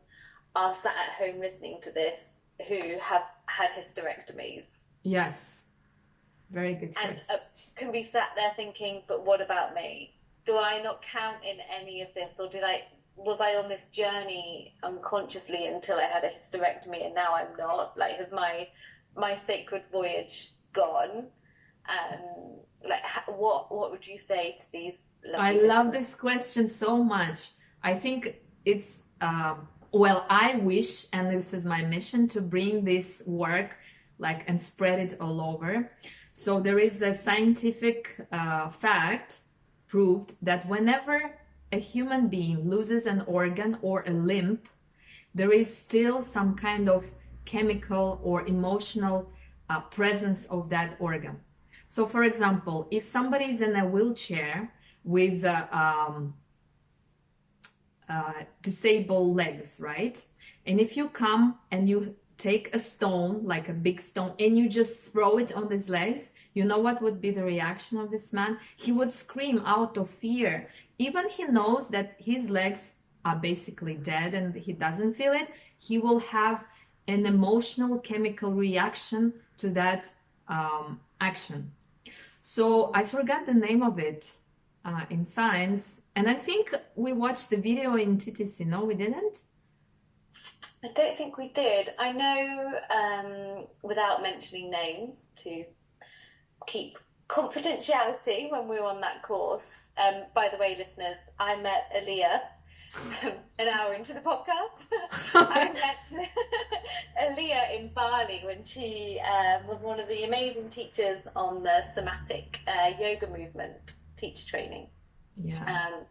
are sat at home listening to this who have had hysterectomies. Yes, very good And question. can be sat there thinking, but what about me? Do I not count in any of this, or was I on this journey unconsciously until I had a hysterectomy and now I'm not? Like, has my sacred voyage gone? Like, what would you say to these I lovely love listeners? this question so much. I think it's, well, I wish, and this is my mission, to bring this work like and spread it all over. So there is a scientific fact proved that whenever a human being loses an organ or a limb, there is still some kind of chemical or emotional presence of that organ. So, for example, if somebody is in a wheelchair with disabled legs, right? And if you come and you take a stone, like a big stone, and you just throw it on his legs, you know what would be the reaction of this man? He would scream out of fear. Even he knows that his legs are basically dead and he doesn't feel it, he will have an emotional chemical reaction to that action. So I forgot the name of it in science, and I think we watched the video in TTC. No, we didn't? I don't think we did. I know, without mentioning names to keep confidentiality when we were on that course. By the way, listeners, I met Aaliyah an hour into the podcast. I met Aaliyah in Bali when she was one of the amazing teachers on the somatic yoga movement teacher training. Yeah.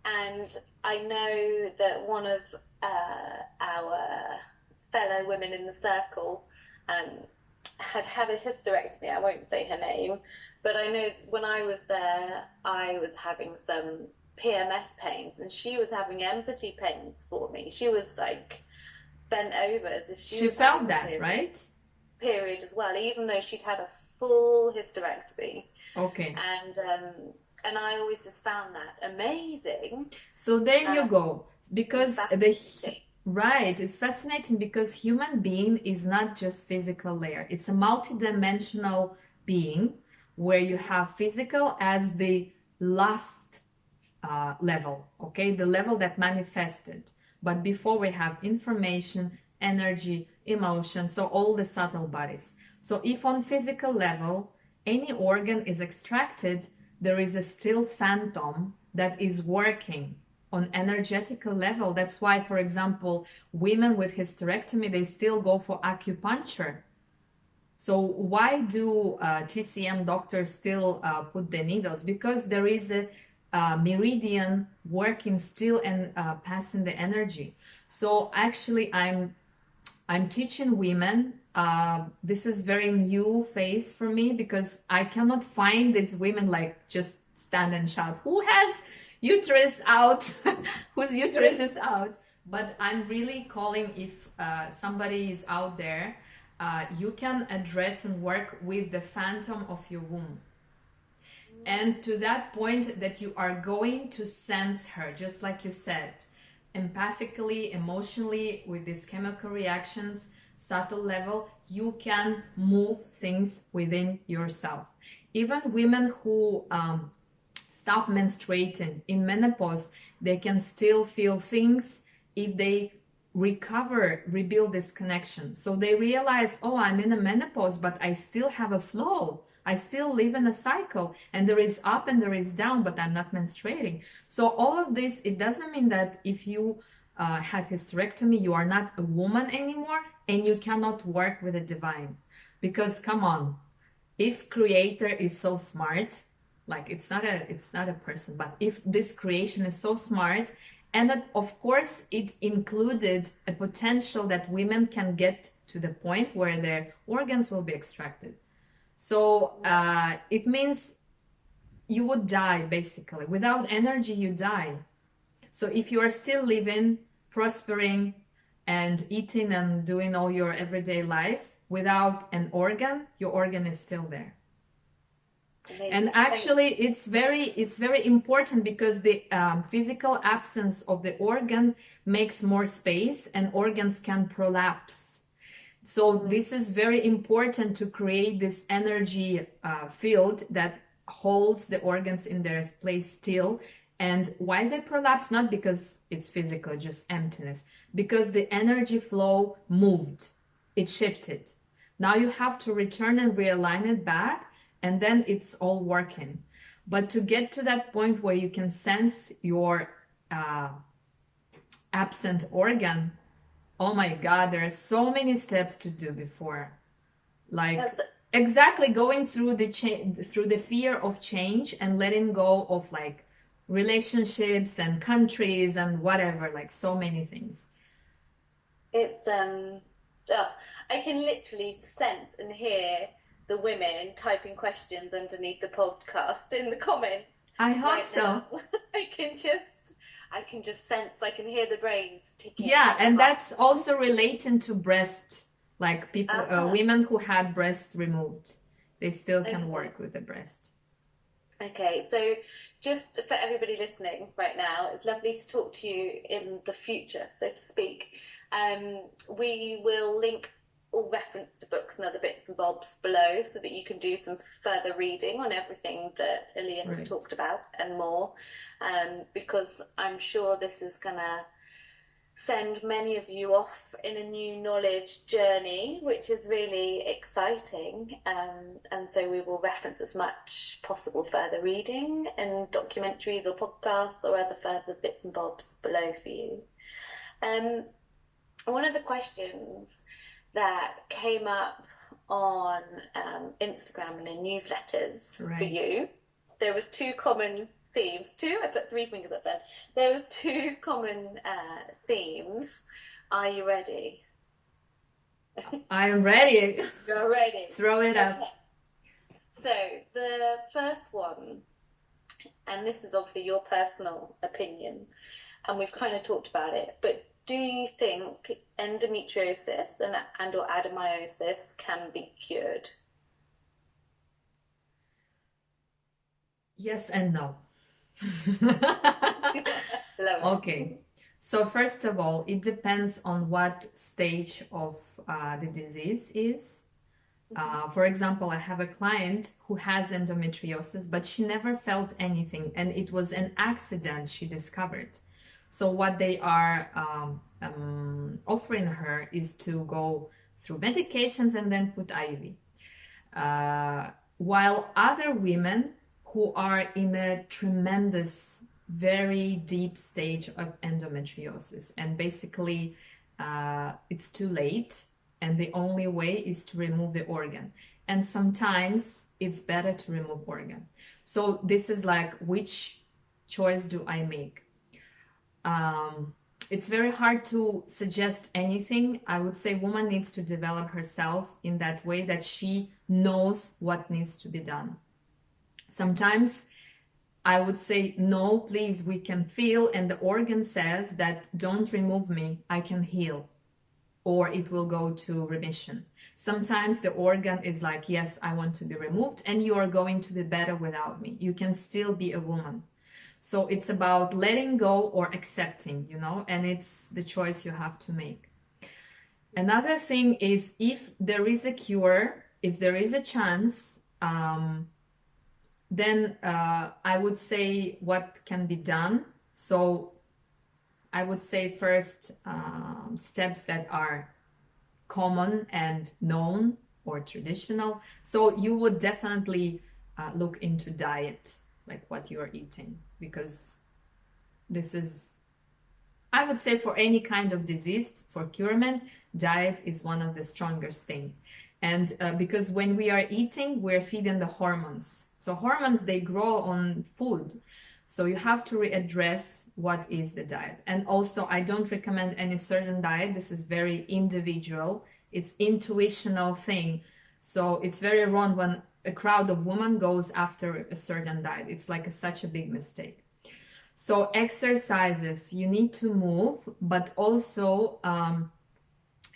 And I know that one of our fellow women in the circle had a hysterectomy. I won't say her name, but I know when I was there, I was having some PMS pains, and she was having empathy pains for me. She was like bent over as if she was felt that, right? Period as well, even though she'd had a full hysterectomy. Okay. And I always just found that amazing. So there you go. Because right, it's fascinating because human being is not just physical layer. It's a multidimensional being where you have physical as the last level, okay? The level that manifested. But before we have information, energy, emotion, so all the subtle bodies. So if on physical level, any organ is extracted, there is a still phantom that is working on energetical level. That's why, for example, women with hysterectomy, they still go for acupuncture. So why do TCM doctors still put the needles? Because there is a meridian working still and passing the energy. So actually I'm teaching women. This is very new phase for me because I cannot find these women like just stand and shout, who has uterus out, whose uterus is out. But I'm really calling, if somebody is out there, you can address and work with the phantom of your womb. And to that point that you are going to sense her, just like you said, empathically, emotionally, with these chemical reactions, subtle level, you can move things within yourself. Even women who stop menstruating in menopause, they can still feel things if they rebuild this connection. So they realize, oh, I'm in a menopause, but I still have a flow. I still live in a cycle, and there is up and there is down, but I'm not menstruating. So all of this, it doesn't mean that if you had hysterectomy, you are not a woman anymore and you cannot work with the divine. Because come on, if creator is so smart, like it's not a person, but if this creation is so smart, and that, of course, it included a potential that women can get to the point where their organs will be extracted. So it means you would die, basically. Without energy, you die. So if you are still living, prospering, and eating and doing all your everyday life without an organ, your organ is still there. Amazing. And actually, it's very important because the physical absence of the organ makes more space, and organs can prolapse. So this is very important to create this energy field that holds the organs in their place still. And why they prolapse? Not because it's physical, just emptiness, because the energy flow moved, it shifted. Now you have to return and realign it back, and then it's all working. But to get to that point where you can sense your absent organ, oh my God, there are so many steps to do before. Like exactly going through the fear of change and letting go of like relationships and countries and whatever, like so many things. It's I can literally sense and hear the women typing questions underneath the podcast in the comments. I hope so. I can just sense, I can hear the brains ticking. Yeah, and that's also relating to breast, like people, women who had breasts removed, they still can work with the breast. Okay, so just for everybody listening right now, it's lovely to talk to you in the future, so to speak. We will link all reference to books and other bits and bobs below so that you can do some further reading on everything that Ilian has talked about and more, because I'm sure this is going to send many of you off in a new knowledge journey, which is really exciting. And so we will reference as much possible further reading and documentaries or podcasts or other further bits and bobs below for you. One of the questions that came up on Instagram and in newsletters for you, there was two common themes. I put three fingers up then. There was two common themes. Are you ready? I am ready. You're ready. Throw it up. So the first one, and this is obviously your personal opinion, and we've kind of talked about it, but do you think endometriosis and or adenomyosis can be cured? Yes and no. Okay, so first of all, it depends on what stage of the disease is. For example, I have a client who has endometriosis, but she never felt anything, and it was an accident she discovered. So what they are offering her is to go through medications and then put IV. While other women who are in a tremendous, very deep stage of endometriosis, and basically it's too late, and the only way is to remove the organ. And sometimes it's better to remove organ. So this is like, which choice do I make? It's very hard to suggest anything. I would say woman needs to develop herself in that way that she knows what needs to be done. Sometimes I would say, no, please, we can feel, and the organ says that don't remove me, I can heal, or it will go to remission. Sometimes the organ is like, yes, I want to be removed, and you are going to be better without me. You can still be a woman. So it's about letting go or accepting, and it's the choice you have to make. Another thing is, if there is a cure, if there is a chance, then I would say what can be done. So I would say first steps that are common and known or traditional. So you would definitely look into diet, like what you're eating, because this is, I would say, for any kind of disease, for curement, diet is one of the strongest things. And because when we are eating, we're feeding the hormones. So hormones, they grow on food. So you have to readdress what is the diet. And also, I don't recommend any certain diet. This is very individual. It's intuitional thing. So it's very wrong when a crowd of women goes after a certain diet. It's like such a big mistake. So exercises, you need to move, but also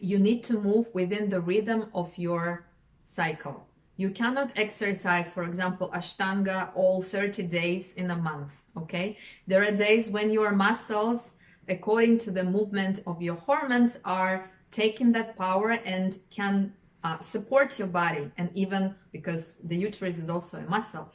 you need to move within the rhythm of your cycle. You cannot exercise, for example, Ashtanga all 30 days in a month, okay? There are days when your muscles, according to the movement of your hormones, are taking that power and can support your body, and even because the uterus is also a muscle,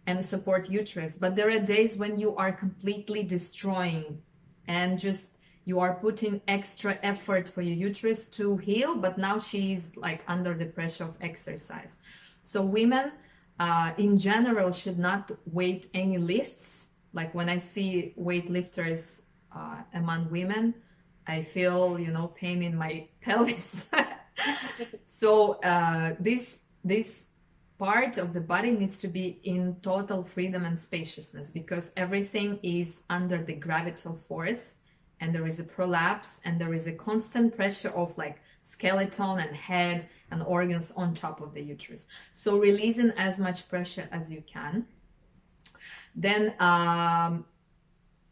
and support uterus. But there are days when you are completely destroying and just you are putting extra effort for your uterus to heal, but now she's like under the pressure of exercise. So women in general should not weight any lifts. Like when I see weightlifters among women, I feel, you know, pain in my pelvis. So this part of the body needs to be in total freedom and spaciousness, because everything is under the gravitational force, and there is a prolapse, and there is a constant pressure of like skeleton and head and organs on top of the uterus. So releasing as much pressure as you can. Then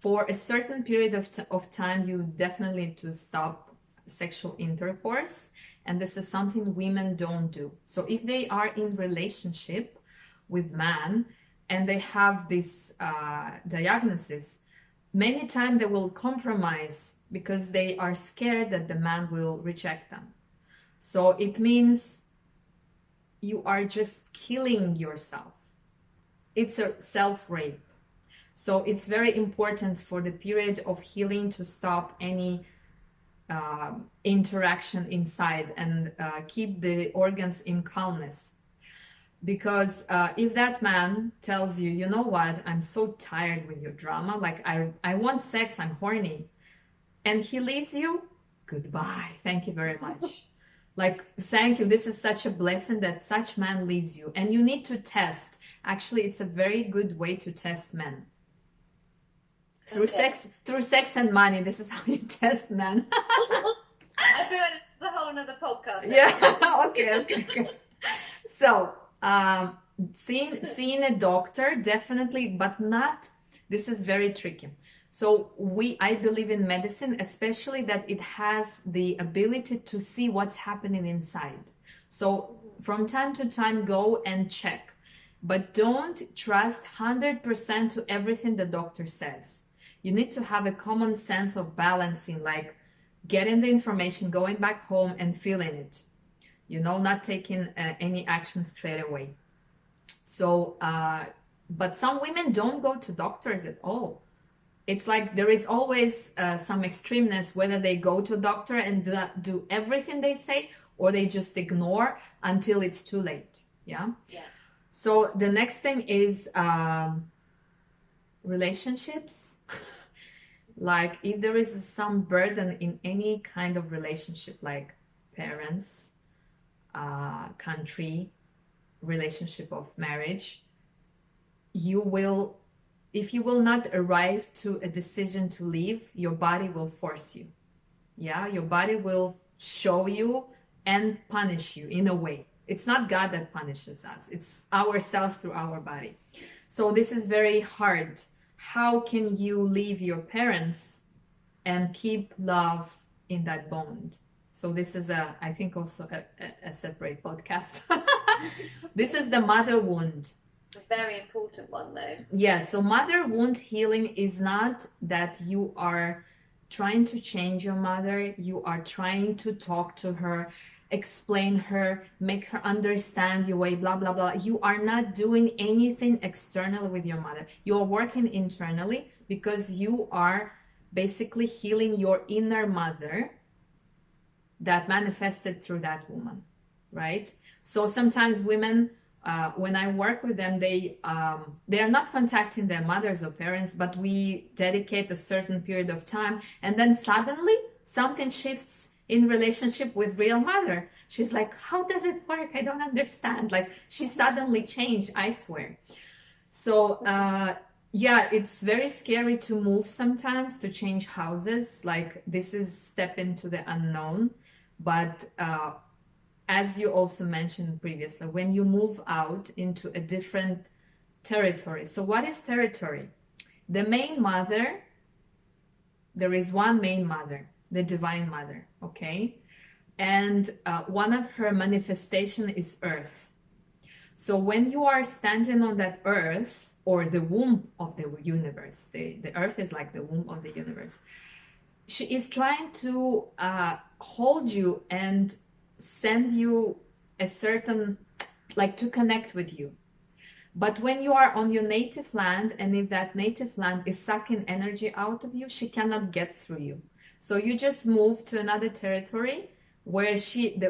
for a certain period of time, you definitely need to stop sexual intercourse. And this is something women don't do. So if they are in relationship with man and they have this diagnosis, many times they will compromise because they are scared that the man will reject them. So it means you are just killing yourself. It's a self-rape. So it's very important for the period of healing to stop any interaction inside and keep the organs in calmness. Because if that man tells you, you know what, I'm so tired with your drama, like I want sex, I'm horny, and he leaves you, goodbye, thank you very much. Like, thank you, this is such a blessing that such man leaves you. And you need to test. Actually, it's a very good way to test men. Through sex and money, this is how you test men. I feel like this is a whole nother podcast. Yeah, okay. So, seeing a doctor, definitely, but not, this is very tricky. So I believe in medicine, especially that it has the ability to see what's happening inside. So from time to time, go and check, but don't trust 100% to everything the doctor says. You need to have a common sense of balancing, like getting the information, going back home and feeling it, you know, not taking any action straight away. So, but some women don't go to doctors at all. It's like there is always some extremeness, whether they go to a doctor and do everything they say, or they just ignore until it's too late. Yeah. So the next thing is relationships. Like if there is some burden in any kind of relationship, like parents, country, relationship of marriage, if you will not arrive to a decision to leave, your body will force you. Yeah, your body will show you and punish you in a way. It's not God that punishes us. It's ourselves through our body. So this is very hard. How can you leave your parents and keep love in that bond? So this is I think also a separate podcast. This is the mother wound. A very important one though. Yeah, so mother wound healing is not that you are trying to change your mother, you are trying to talk to her, explain her, make her understand your way, blah, blah, blah. You are not doing anything externally with your mother. You are working internally because you are basically healing your inner mother that manifested through that woman, right? So sometimes women, when I work with them, they are not contacting their mothers or parents, but we dedicate a certain period of time, and then suddenly something shifts in relationship with real mother. She's like, how does it work? I don't understand. Like she suddenly changed, I swear. So yeah, it's very scary to move sometimes, to change houses. Like this is step into the unknown. But as you also mentioned previously, when you move out into a different territory. So what is territory? The main mother, there is one main mother, the divine mother, okay? And one of her manifestation is earth. So when you are standing on that earth, or the womb of the universe, the earth is like the womb of the universe, she is trying to hold you and send you a certain, like, to connect with you. But when you are on your native land, and if that native land is sucking energy out of you, she cannot get through you. So you just move to another territory where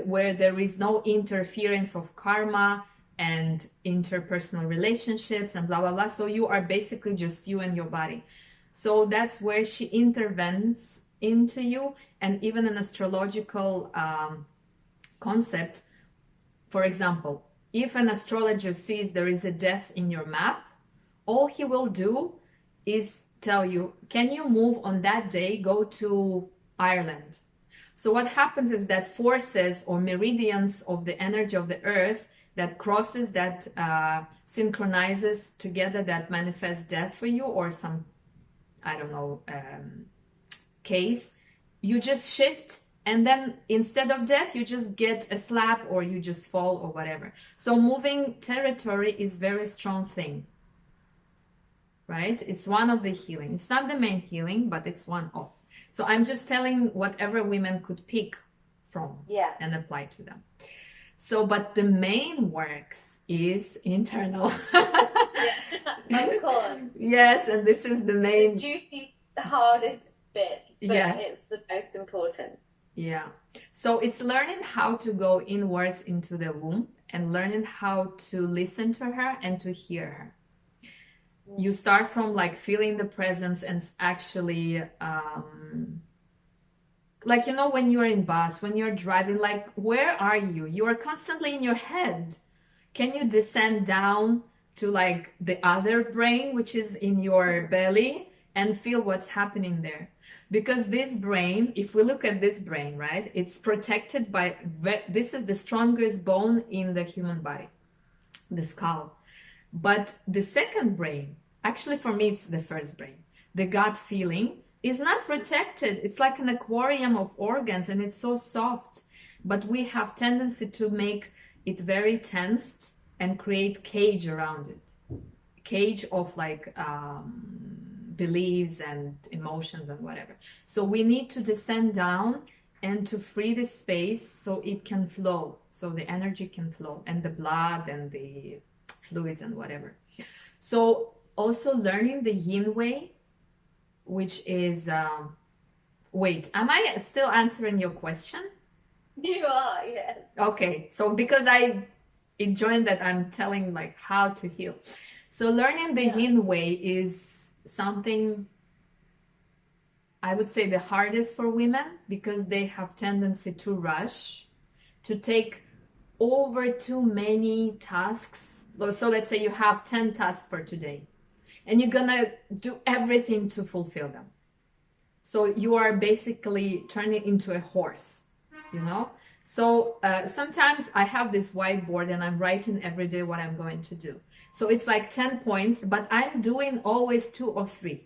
where there is no interference of karma and interpersonal relationships and blah blah blah. So you are basically just you and your body. So that's where she intervenes into you. And even an astrological concept, for example, if an astrologer sees there is a death in your map, all he will do is tell you, can you move on that day, go to Ireland? So what happens is that forces or meridians of the energy of the earth that crosses, that synchronizes together, that manifests death for you, or some, I don't know, case, you just shift. And then instead of death, you just get a slap, or you just fall, or whatever. So moving territory is very strong thing, right? It's one of the healing. It's not the main healing, but it's one of. So I'm just telling whatever women could pick from and apply to them. So, but the main works is internal. Of course. Yes, and this is the main... The juicy, the hardest bit, but it's the most important. Yeah. So it's learning how to go inwards into the womb and learning how to listen to her and to hear her. You start from like feeling the presence and actually, like, you know, when you're in bus, when you're driving, like, where are you? You are constantly in your head. Can you descend down to like the other brain, which is in your belly, and feel what's happening there? Because this brain, if we look at this brain, right, it's protected by, this is the strongest bone in the human body, the skull. But the second brain, actually for me, it's the first brain, the gut feeling, is not protected. It's like an aquarium of organs, and it's so soft. But we have tendency to make it very tensed and create cage around it. Cage of like beliefs and emotions and whatever. So we need to descend down and to free the space so it can flow, so the energy can flow, and the blood and the fluids and whatever. So also learning the yin way, which is wait, am I still answering your question? You are, yes. Okay, so because I enjoyed that I'm telling like how to heal. So learning the yin way is something, I would say, the hardest for women, because they have tendency to rush, to take over too many tasks. So let's say you have 10 tasks for today, and you're gonna do everything to fulfill them. So you are basically turning into a horse, you know? So sometimes I have this whiteboard and I'm writing every day what I'm going to do. So it's like 10 points, but I'm doing always 2 or 3.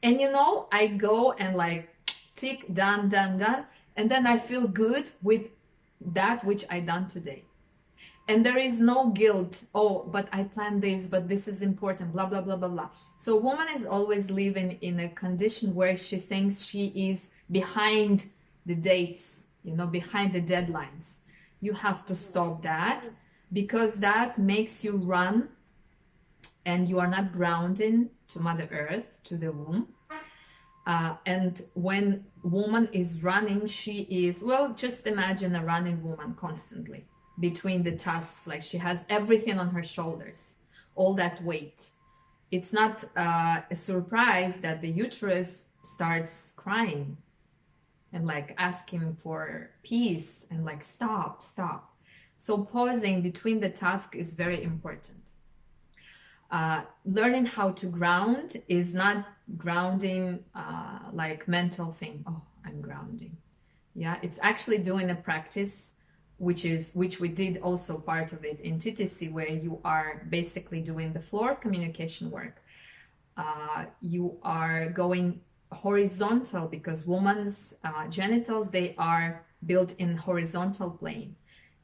And you know, I go and like tick, done, done, done. And then I feel good with that which I done today. And there is no guilt. Oh, but I planned this, but this is important, blah, blah, blah, blah, blah. So a woman is always living in a condition where she thinks she is behind the dates, you know, behind the deadlines. You have to stop that, because that makes you run and you are not grounding to Mother Earth, to the womb. And when woman is running, she is, well, just imagine a running woman constantly between the tasks, like she has everything on her shoulders, all that weight. It's not a surprise that the uterus starts crying and like asking for peace and like stop. So pausing between the tasks is very important. Learning how to ground is not grounding like mental thing. Oh, I'm grounding. Yeah, it's actually doing a practice, which we did also part of it in TTC, where you are basically doing the floor communication work. You are going horizontal, because women's genitals, they are built in horizontal plane,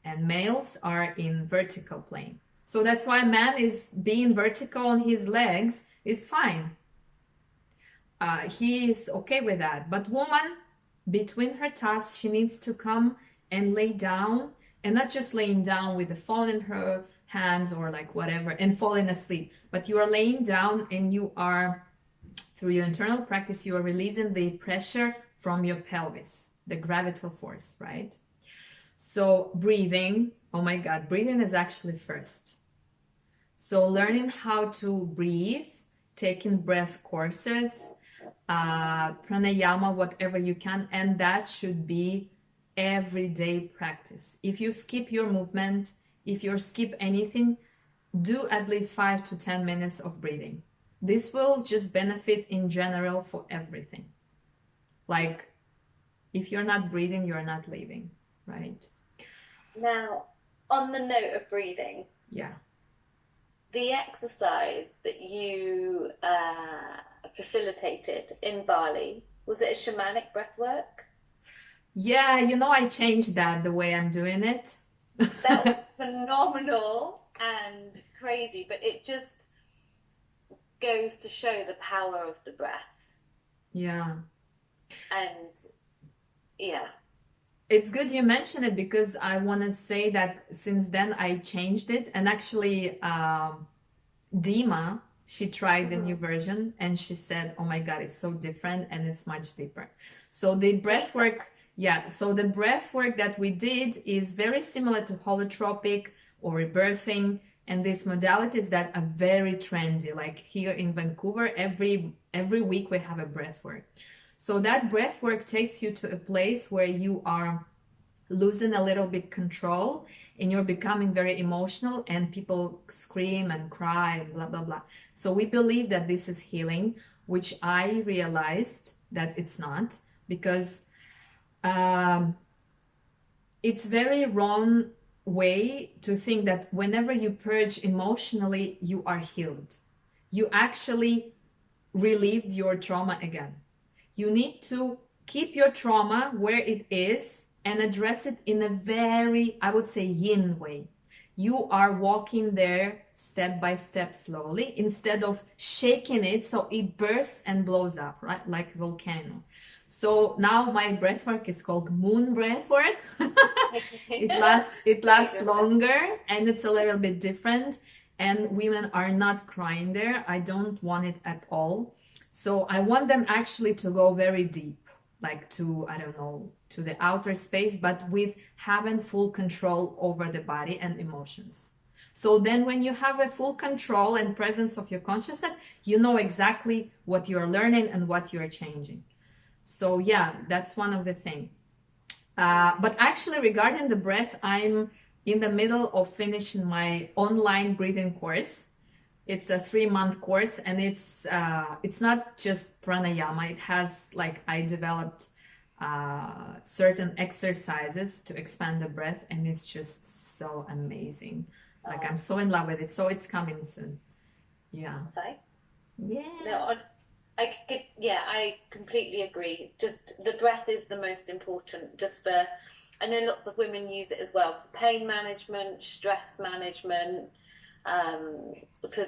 and males are in vertical plane. So that's why man is being vertical on his legs is fine. He is okay with that. But woman, between her tasks, she needs to come and lay down, and not just laying down with the phone in her hands or like whatever and falling asleep, but you are laying down and you are, through your internal practice, you are releasing the pressure from your pelvis, the gravitational force, right? So breathing, oh my God, breathing is actually first. So learning how to breathe, taking breath courses, pranayama, whatever you can, and that should be everyday practice. If you skip your movement, if you skip anything, do at least 5 to 10 minutes of breathing. This will just benefit in general for everything. Like, if you're not breathing, you're not living, right? Now, on the note of breathing, yeah, the exercise that you facilitated in Bali, was it a shamanic breath work? Yeah, I changed that the way I'm doing it. That was phenomenal and crazy, but it just goes to show the power of the breath. Yeah. And yeah. It's good you mention it, because I want to say that since then I changed it. And actually, Dima, she tried the new version and she said, oh my God, it's so different and it's much deeper. So the breath work, so the breath work that we did is very similar to holotropic or rebirthing and these modalities that are very trendy. Like here in Vancouver, every week we have a breath work. So that breath work takes you to a place where you are losing a little bit control and you're becoming very emotional and people scream and cry and blah, blah, blah. So we believe that this is healing, which I realized that it's not, because it's very wrong way to think that whenever you purge emotionally, you are healed. You actually relieved your trauma again. You need to keep your trauma where it is and address it in a very, I would say, yin way. You are walking there step by step slowly instead of shaking it so it bursts and blows up, right? Like a volcano. So now my breath work is called moon breath work. It lasts longer and it's a little bit different. And women are not crying there. I don't want it at all. So I want them actually to go very deep, like to, I don't know, to the outer space, but with having full control over the body and emotions. So then when you have a full control and presence of your consciousness, you know exactly what you're learning and what you're changing. So yeah, that's one of the things. But actually regarding the breath, I'm in the middle of finishing my online breathing course. It's a 3-month course and it's not just pranayama. It has, like, I developed certain exercises to expand the breath and it's just so amazing. Like, I'm so in love with it. So it's coming soon. Yeah. Sorry? Yeah. No, I completely agree. Just the breath is the most important. Just for, I know lots of women use it as well for pain management, stress management, for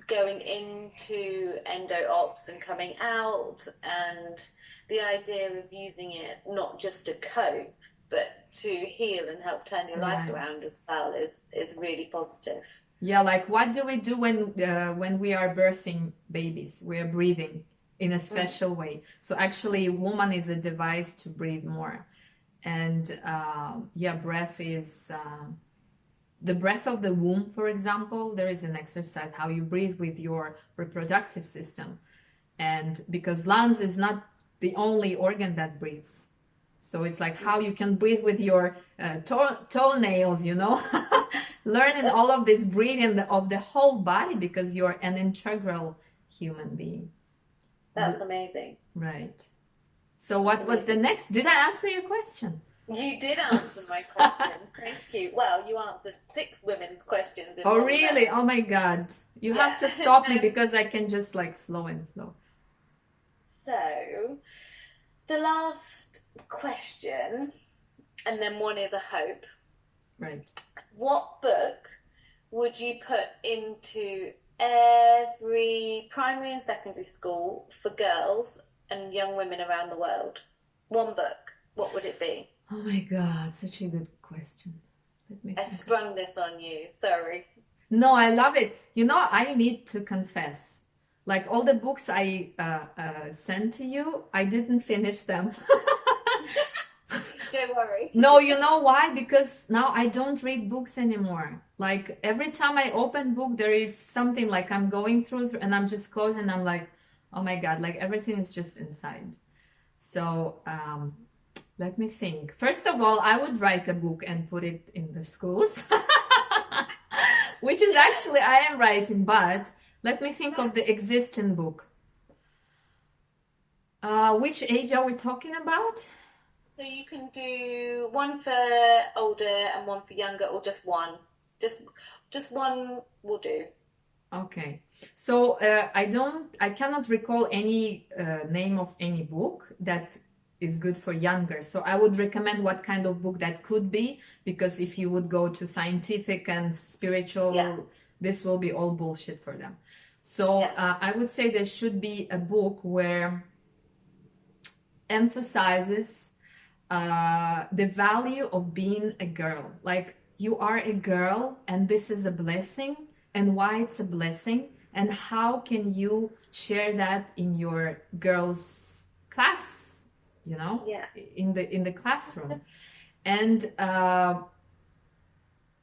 going into endo-ops and coming out, and the idea of using it not just to cope but to heal and help turn your life around as well is really positive. Yeah, like what do we do when we are birthing babies? We are breathing in a special way. So actually, woman is a device to breathe more, and breath is the breath of the womb. For example, there is an exercise how you breathe with your reproductive system, and because lungs is not the only organ that breathes. So it's like how you can breathe with your toenails, learning all of this breathing of the whole body because you're an integral human being. That's amazing. Right. So what was the next? Did I answer your question? You did answer my questions. Thank you. Well, you answered 6 women's questions. Oh, really? Oh my God. You have to stop me because I can just like flow and flow. So the last question, and then one is a hope. Right. What book would you put into every primary and secondary school for girls and young women around the world? One book, what would it be? Oh my God, such a good question. Let me I think. sprung this on you, sorry. No, I love it. You know, I need to confess, like all the books I sent to you, I didn't finish them. Don't worry. No, you know why? Because now I don't read books anymore. Like every time I open book, there is something like I'm going through and I'm just closing and I'm like, oh my God, like everything is just inside. So let me think. First of all, I would write a book and put it in the schools, which is actually I am writing, but let me think of the existing book. Which age are we talking about? So you can do one for older and one for younger, or just one. Just one will do. Okay. So I cannot recall any name of any book that is good for younger. So I would recommend what kind of book that could be, because if you would go to scientific and spiritual, this will be all bullshit for them. So I would say there should be a book where emphasizes the value of being a girl. Like you are a girl and this is a blessing, and why it's a blessing, and how can you share that in your girls class, you know, in the classroom, and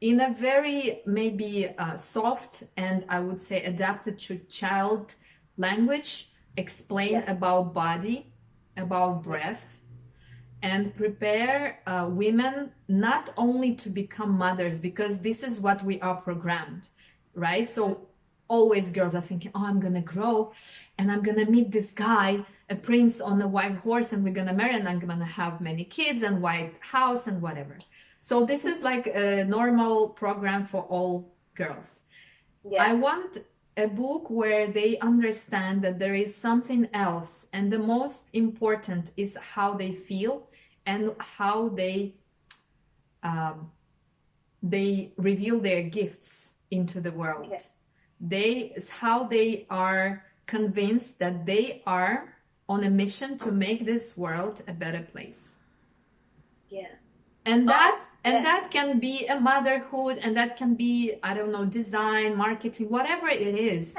in a very maybe soft and I would say adapted to child language, explain about body, about breath, and prepare women not only to become mothers, because this is what we are programmed, right? So always girls are thinking, oh, I'm gonna grow and I'm gonna meet this guy, a prince on a white horse, and we're gonna marry and I'm gonna have many kids and white house and whatever. So this is like a normal program for all girls. I want a book where they understand that there is something else, and the most important is how they feel and how they reveal their gifts into the world. How they are convinced that they are on a mission to make this world a better place. And that can be a motherhood, and that can be, I don't know, design, marketing, whatever it is.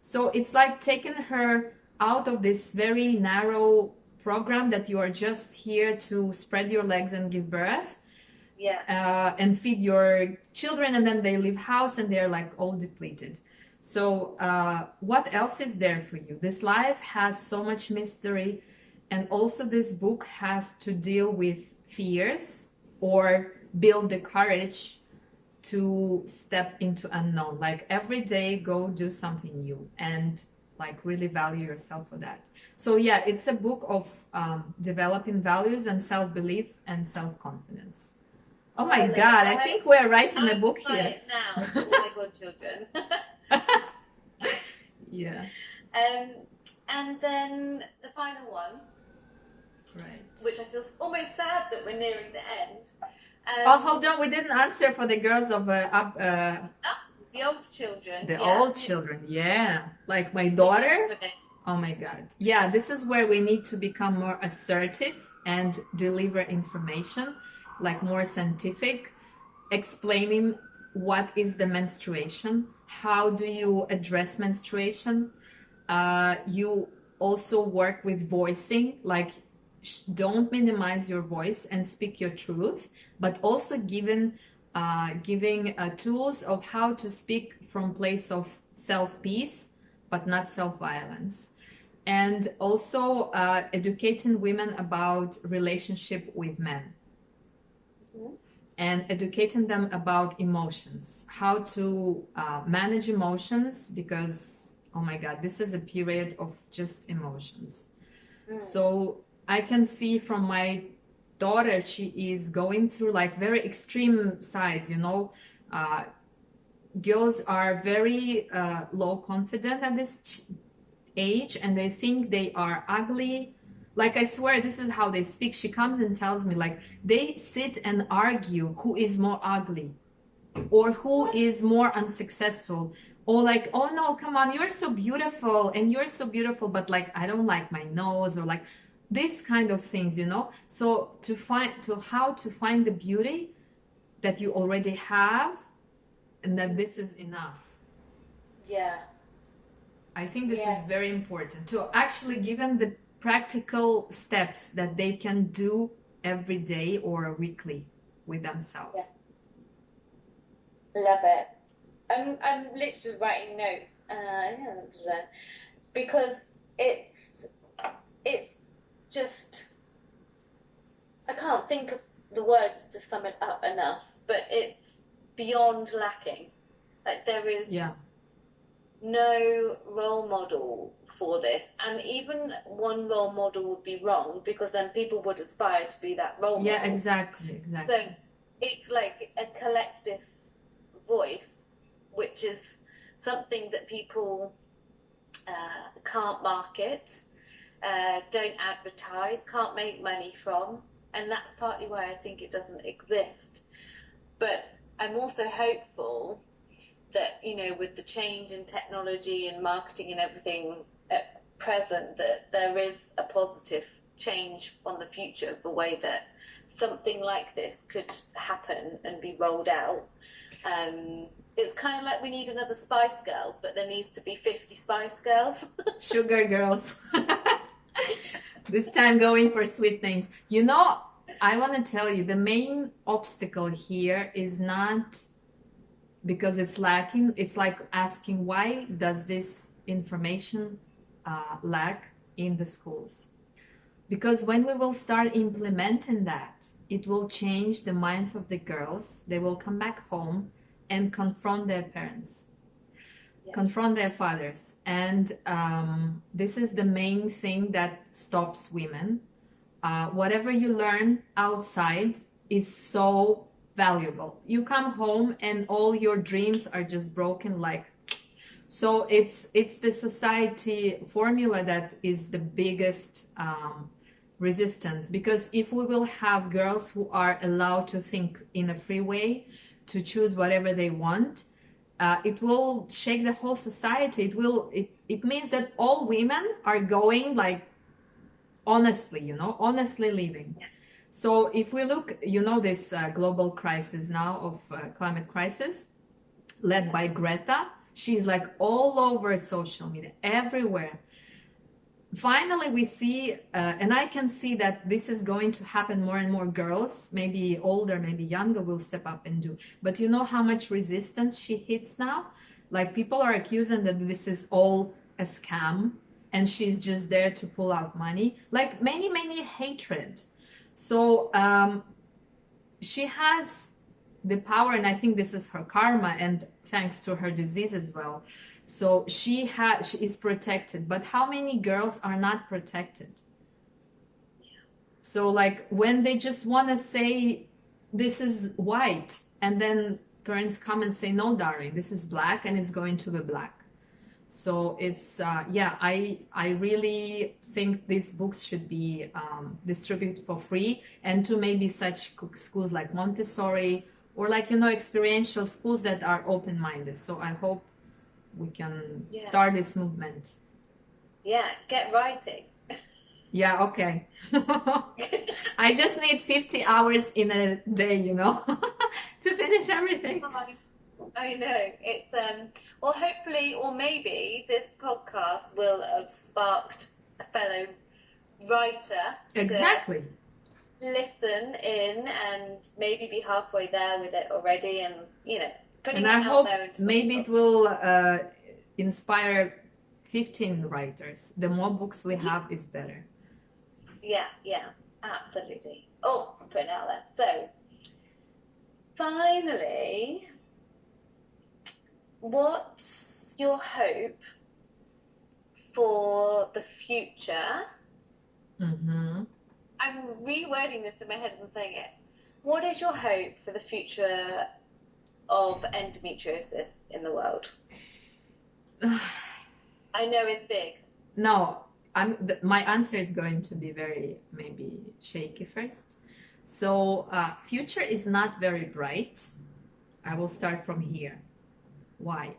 So it's like taking her out of this very narrow program that you are just here to spread your legs and give birth, and feed your children, and then they leave house and they're like all depleted. So what else is there for you? This life has so much mystery, and also this book has to deal with fears or build the courage to step into unknown. Like every day go do something new and like really value yourself for that. So yeah, it's a book of developing values and self-belief and self-confidence. Oh my God, I think we're writing a book here. Now, for my godchildren. And then the final one, which I feel almost sad that we're nearing the end. Oh, hold on, we didn't answer for the girls of the old children. The old children, like my daughter. Oh my God. Yeah, this is where we need to become more assertive and deliver information, like more scientific, explaining what is the menstruation, how do you address menstruation. You also work with voicing, like don't minimize your voice and speak your truth, but also giving tools of how to speak from place of self-peace, but not self-violence. And also educating women about relationship with men. And educating them about emotions, how to manage emotions, because, oh my God, this is a period of just emotions. So I can see from my daughter, she is going through like very extreme sides, you know. Girls are very low confident at this age, and they think they are ugly. Like, I swear, this is how they speak. She comes and tells me, like, they sit and argue who is more ugly. or who is more unsuccessful, or like, oh no, come on, you're so beautiful and you're so beautiful, but like I don't like my nose, or like this kind of things, you know. So how to find the beauty that you already have, and that this is enough. Yeah. I think this Yeah. is very important to actually give them the practical steps that they can do every day or weekly with themselves. Yeah. Love it. I'm literally just writing notes because it's just, I can't think of the words to sum it up enough, but it's beyond lacking. Like there is no role model for this, and even one role model would be wrong, because then people would aspire to be that role model. Yeah, exactly. So it's like a collective voice, which is something that people can't market, don't advertise, can't make money from, and that's partly why I think it doesn't exist. But I'm also hopeful that, you know, with the change in technology and marketing and everything at present, that there is a positive change on the future of the way that something like this could happen and be rolled out. It's kind of like we need another Spice Girls, but there needs to be 50 Spice Girls. Sugar girls. This time going for sweet things. You know, I want to tell you, the main obstacle here is not because it's lacking. It's like asking, why does this information lack in the schools? Because when we will start implementing that, it will change the minds of the girls. They will come back home and confront their parents, confront their fathers. And this is the main thing that stops women. Whatever you learn outside is so valuable. You come home and all your dreams are just broken. So it's the society formula that is the biggest resistance, because if we will have girls who are allowed to think in a free way, to choose whatever they want, it will shake the whole society. It means that all women are going like honestly, you know, honestly living. So if we look, you know, this global crisis now of climate crisis led by Greta, she's like all over social media, everywhere. Finally, we see, and I can see that this is going to happen. More and more girls, maybe older, maybe younger, will step up and do. But you know how much resistance she hits now? Like people are accusing that this is all a scam and she's just there to pull out money. Like many hatred. So she has the power, and I think this is her karma, and thanks to her disease as well. So she is protected, but how many girls are not protected? So like when they just want to say this is white, and then parents come and say, no darling, this is black and it's going to be black. So it's I really think these books should be distributed for free, and to maybe such schools like Montessori, or like, you know, experiential schools that are open-minded. So I hope we can start this movement. Yeah, get writing. Yeah, okay. I just need 50 hours in a day, you know, to finish everything. I know. It's well, hopefully, or maybe this podcast will have sparked a fellow writer exactly to listen in and maybe be halfway there with it already, and, you know, putting it out there. And maybe it will inspire 15 writers. The more books we have is better. Yeah, absolutely. Oh, I'm putting it out there. So, finally, what's your hope for the future? Mm-hmm. I'm rewording this in my head as I'm saying it. What is your hope for the future of endometriosis in the world? I know it's big. No, my answer is going to be very maybe shaky first. So future is not very bright. I will start from here. Why?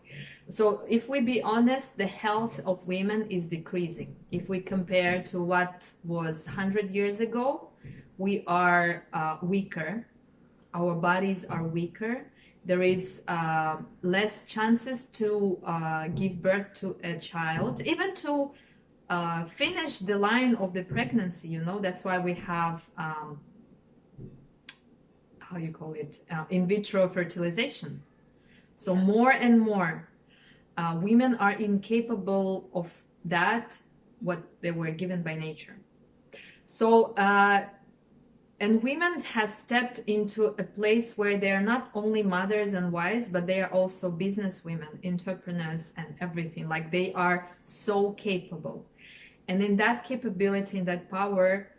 So if we be honest, the health of women is decreasing. If we compare to what was 100 years ago, we are weaker. Our bodies are weaker. There is less chances to give birth to a child, even to finish the line of the pregnancy. You know, that's why we have how you call it, in vitro fertilization. So more and more women are incapable of that, what they were given by nature. So, and women has stepped into a place where they are not only mothers and wives, but they are also business women, entrepreneurs and everything. Like they are so capable. And in that capability, in that power,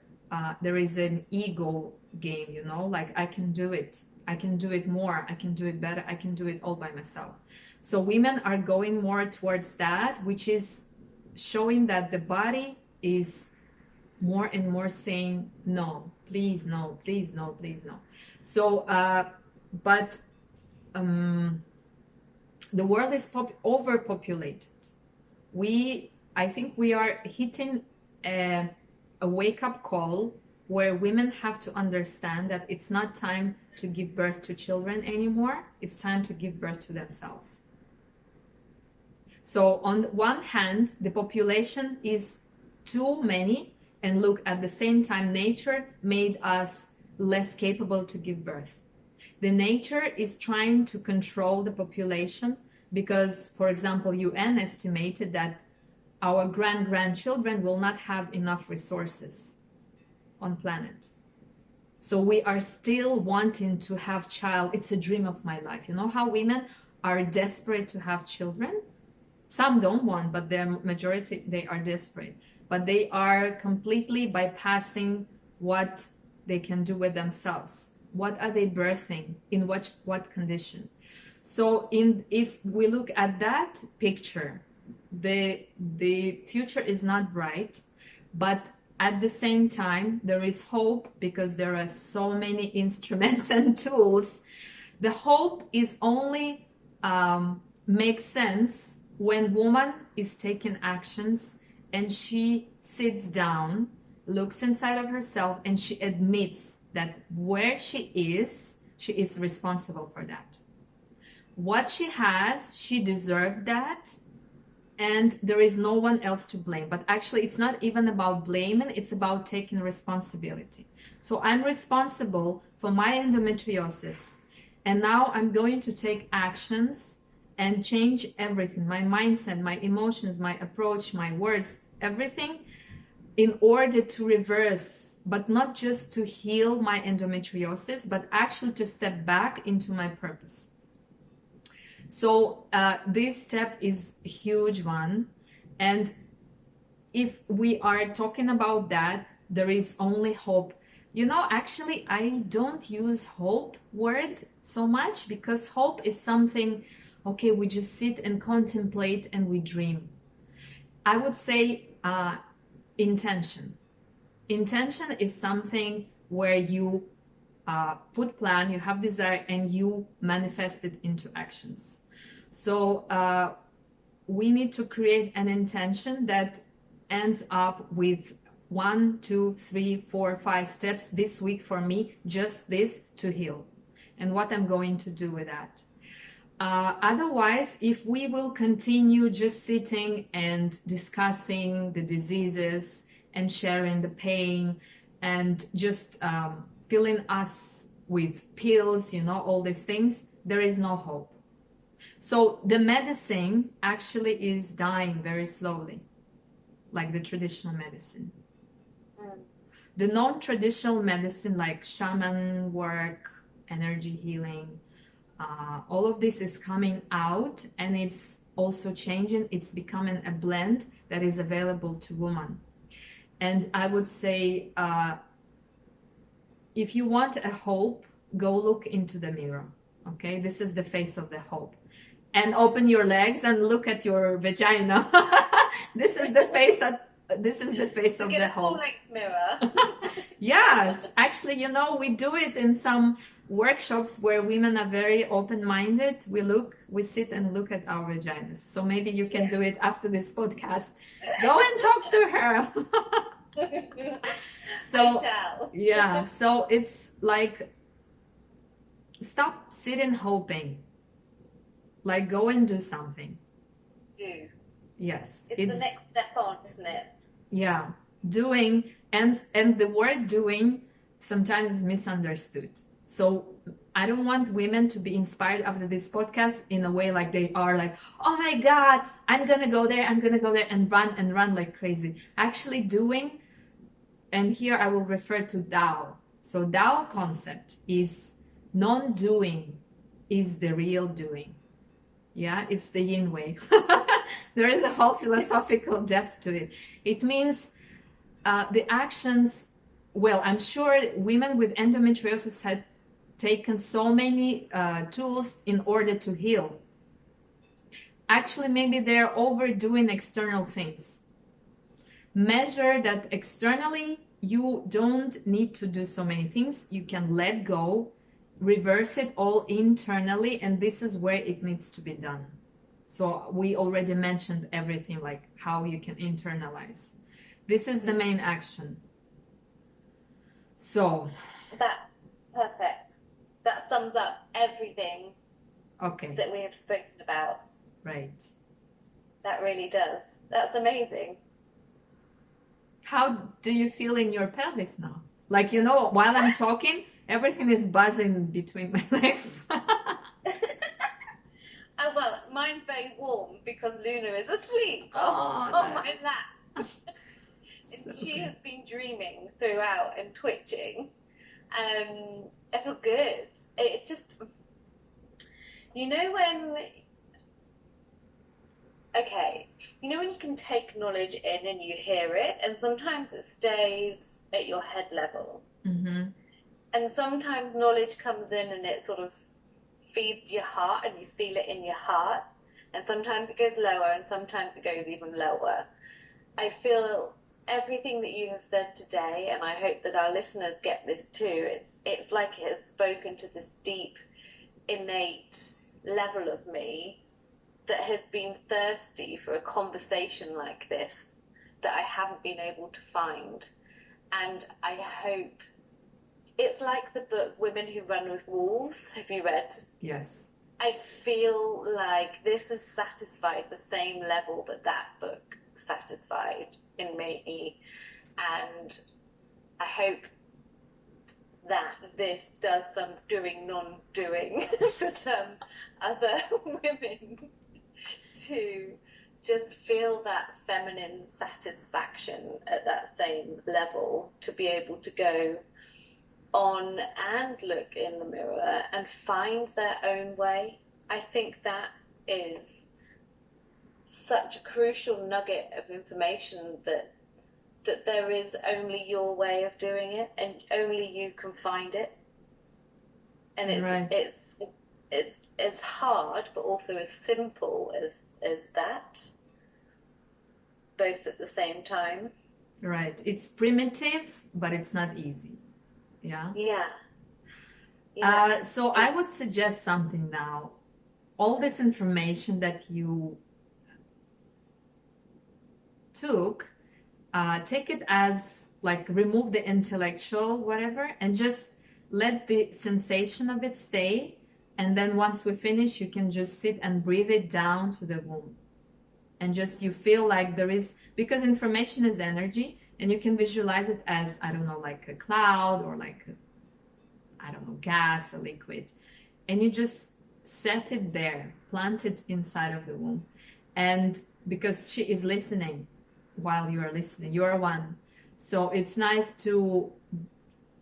there is an ego game, you know, like I can do it. I can do it more, I can do it better, I can do it all by myself. So women are going more towards that, which is showing that the body is more and more saying, no, please, no, please, no, please, no. So, but the world is overpopulated. I think we are hitting a wake-up call where women have to understand that it's not time to give birth to children anymore. It's time to give birth to themselves. So on the one hand, the population is too many, and look, at the same time, nature made us less capable to give birth. The nature is trying to control the population because, for example, UN estimated that our grandchildren will not have enough resources on planet. So we are still wanting to have child. It's a dream of my life. You know how women are desperate to have children? Some don't want, but their majority, they are desperate. But they are completely bypassing what they can do with themselves. What are they birthing? In what condition? So if we look at that picture, the future is not bright, but at the same time, there is hope because there are so many instruments and tools. The hope is only makes sense when woman is taking actions and she sits down, looks inside of herself, and she admits that where she is responsible for that. What she has, she deserved that. And there is no one else to blame. But actually, it's not even about blaming. It's about taking responsibility. So I'm responsible for my endometriosis. And now I'm going to take actions and change everything. My mindset, my emotions, my approach, my words, everything in order to reverse, but not just to heal my endometriosis, but actually to step back into my purpose. So this step is a huge one. And if we are talking about that, there is only hope. You know, actually, I don't use hope word so much because hope is something, okay, we just sit and contemplate and we dream. I would say intention. Intention is something where you put plan, you have desire, and you manifest it into actions. So we need to create an intention that ends up with 1, 2, 3, 4, 5 steps this week for me, just this to heal, and what I'm going to do with that. Otherwise, if we will continue just sitting and discussing the diseases and sharing the pain and just filling us with pills, you know, all these things, there is no hope. So the medicine actually is dying very slowly, like the traditional medicine. The non-traditional medicine like shaman work, energy healing, all of this is coming out, and it's also changing. It's becoming a blend that is available to women. And I would say, if you want a hope, go look into the mirror. Okay, this is the face of the hope. And open your legs and look at your vagina. This is the face this is the face So of get the a hope. full-length mirror. Yes, actually, we do it in some workshops where women are very open-minded. We sit and look at our vaginas. So maybe you can do it after this podcast. Go and talk to her. So, I shall. yeah, so it's like, stop sitting hoping. Like, go and do something. Do. Yes. It's the next step on, isn't it? Yeah, doing, and the word doing sometimes is misunderstood. So I don't want women to be inspired after this podcast in a way like they are like, oh my God, I'm gonna go there and run like crazy. Actually doing, and here I will refer to Tao. So Tao concept is non-doing is the real doing. Yeah, it's the yin way. There is a whole philosophical depth to it. It means the actions, well, I'm sure women with endometriosis had taken so many tools in order to heal. Actually, maybe they're overdoing external things. Measure that externally, you don't need to do so many things. You can let go, reverse it all internally, and this is where it needs to be done. So we already mentioned everything, like how you can internalize. This is the main action. So that perfect. That sums up everything okay, that we have spoken about. right. That really does. That's amazing. How do you feel in your pelvis now? Like, while I'm talking, everything is buzzing between my legs. Oh, well, mine's very warm because Luna is asleep Oh, on my lap. And so she good. has been dreaming throughout and twitching. I feel good. It just, when, when you can take knowledge in and you hear it, and sometimes it stays at your head level. Mm-hmm. And sometimes knowledge comes in and it sort of feeds your heart and you feel it in your heart. And sometimes it goes lower and sometimes it goes even lower. I feel everything that you have said today, and I hope that our listeners get this too, it's like it has spoken to this deep, innate level of me that has been thirsty for a conversation like this that I haven't been able to find. And I hope, it's like the book Women Who Run with Wolves. Have you read? Yes. I feel like this has satisfied the same level that book satisfied in me, and I hope that this does some doing non-doing for some other women to just feel that feminine satisfaction at that same level, to be able to go on and look in the mirror and find their own way. I think that is such a crucial nugget of information that there is only your way of doing it, and only you can find it. And it's hard, but also as simple as that, both at the same time. Right. It's primitive, but it's not easy. Yeah. Yeah. So I would suggest something now. All this information that you took, take it as like, remove the intellectual whatever and just let the sensation of it stay. And then once we finish, you can just sit and breathe it down to the womb. And just, you feel like there is, because information is energy, and you can visualize it as, I don't know, like a cloud or like, gas, a liquid. And you just set it there, plant it inside of the womb. And because she is listening while you are listening, you are one. So it's nice to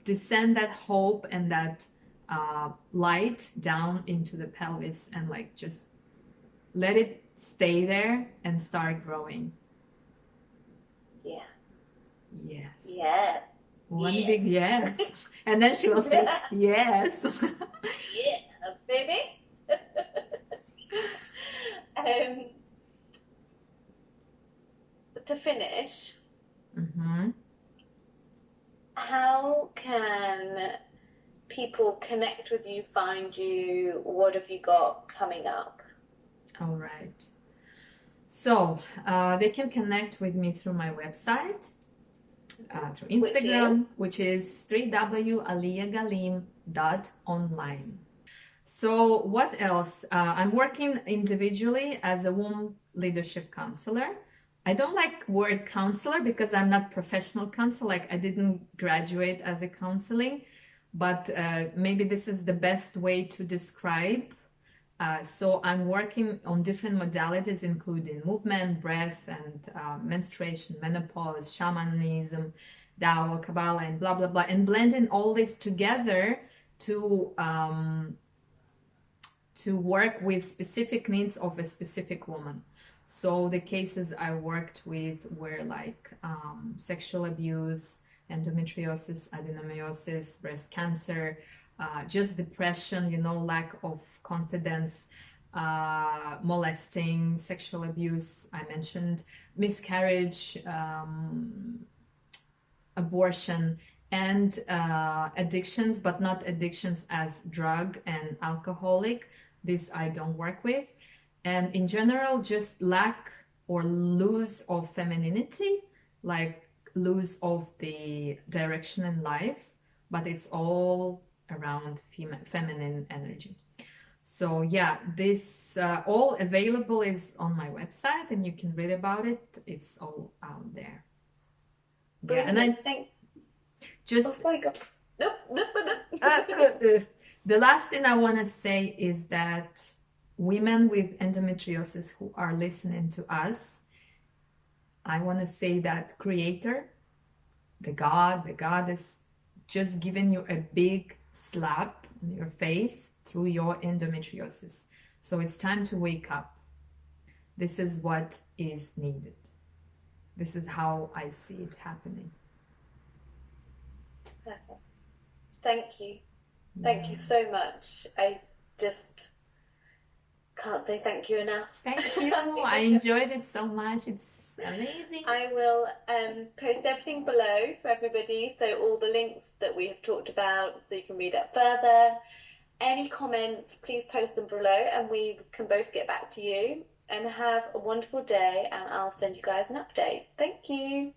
descend that hope and that light down into the pelvis, and like just let it stay there and start growing. Yeah. Yes. Yeah. One yeah. big yes. And then she will say yes. Yeah, baby. To finish, Mm-hmm. How can people connect with you, find you? What have you got coming up? All right. So they can connect with me through my website, through Instagram, which is www.aliyagalim.online. So what else? I'm working individually as a womb leadership counselor. I don't like word counselor because I'm not professional counselor. Like I didn't graduate as a counseling, but maybe this is the best way to describe. So I'm working on different modalities, including movement, breath, and menstruation, menopause, shamanism, Tao, Kabbalah, and blah, blah, blah, and blending all this together to work with specific needs of a specific woman. So the cases I worked with were like sexual abuse, endometriosis, adenomyosis, breast cancer, just depression, lack of confidence, molesting, sexual abuse, I mentioned, miscarriage, abortion, and addictions, but not addictions as drug and alcoholic. This I don't work with. And in general, just lack or lose of femininity, like lose of the direction in life, but it's all around feminine energy. So yeah, this all available is on my website, and you can read about it. It's all out there. Brilliant. Yeah, and thanks. Just oh, sorry, go. Nope. The last thing I want to say is that women with endometriosis who are listening to us, I want to say that Creator, the God, the Goddess, just giving you a big slap on your face through your endometriosis. So it's time to wake up. This is what is needed. This is how I see it happening. Perfect. Thank you. Thank you so much. I just can't say thank you enough. Thank you. I enjoyed it so much. It's amazing. I will post everything below for everybody. So all the links that we have talked about, so you can read it further. Any comments, please post them below and we can both get back to you. And have a wonderful day, and I'll send you guys an update. Thank you.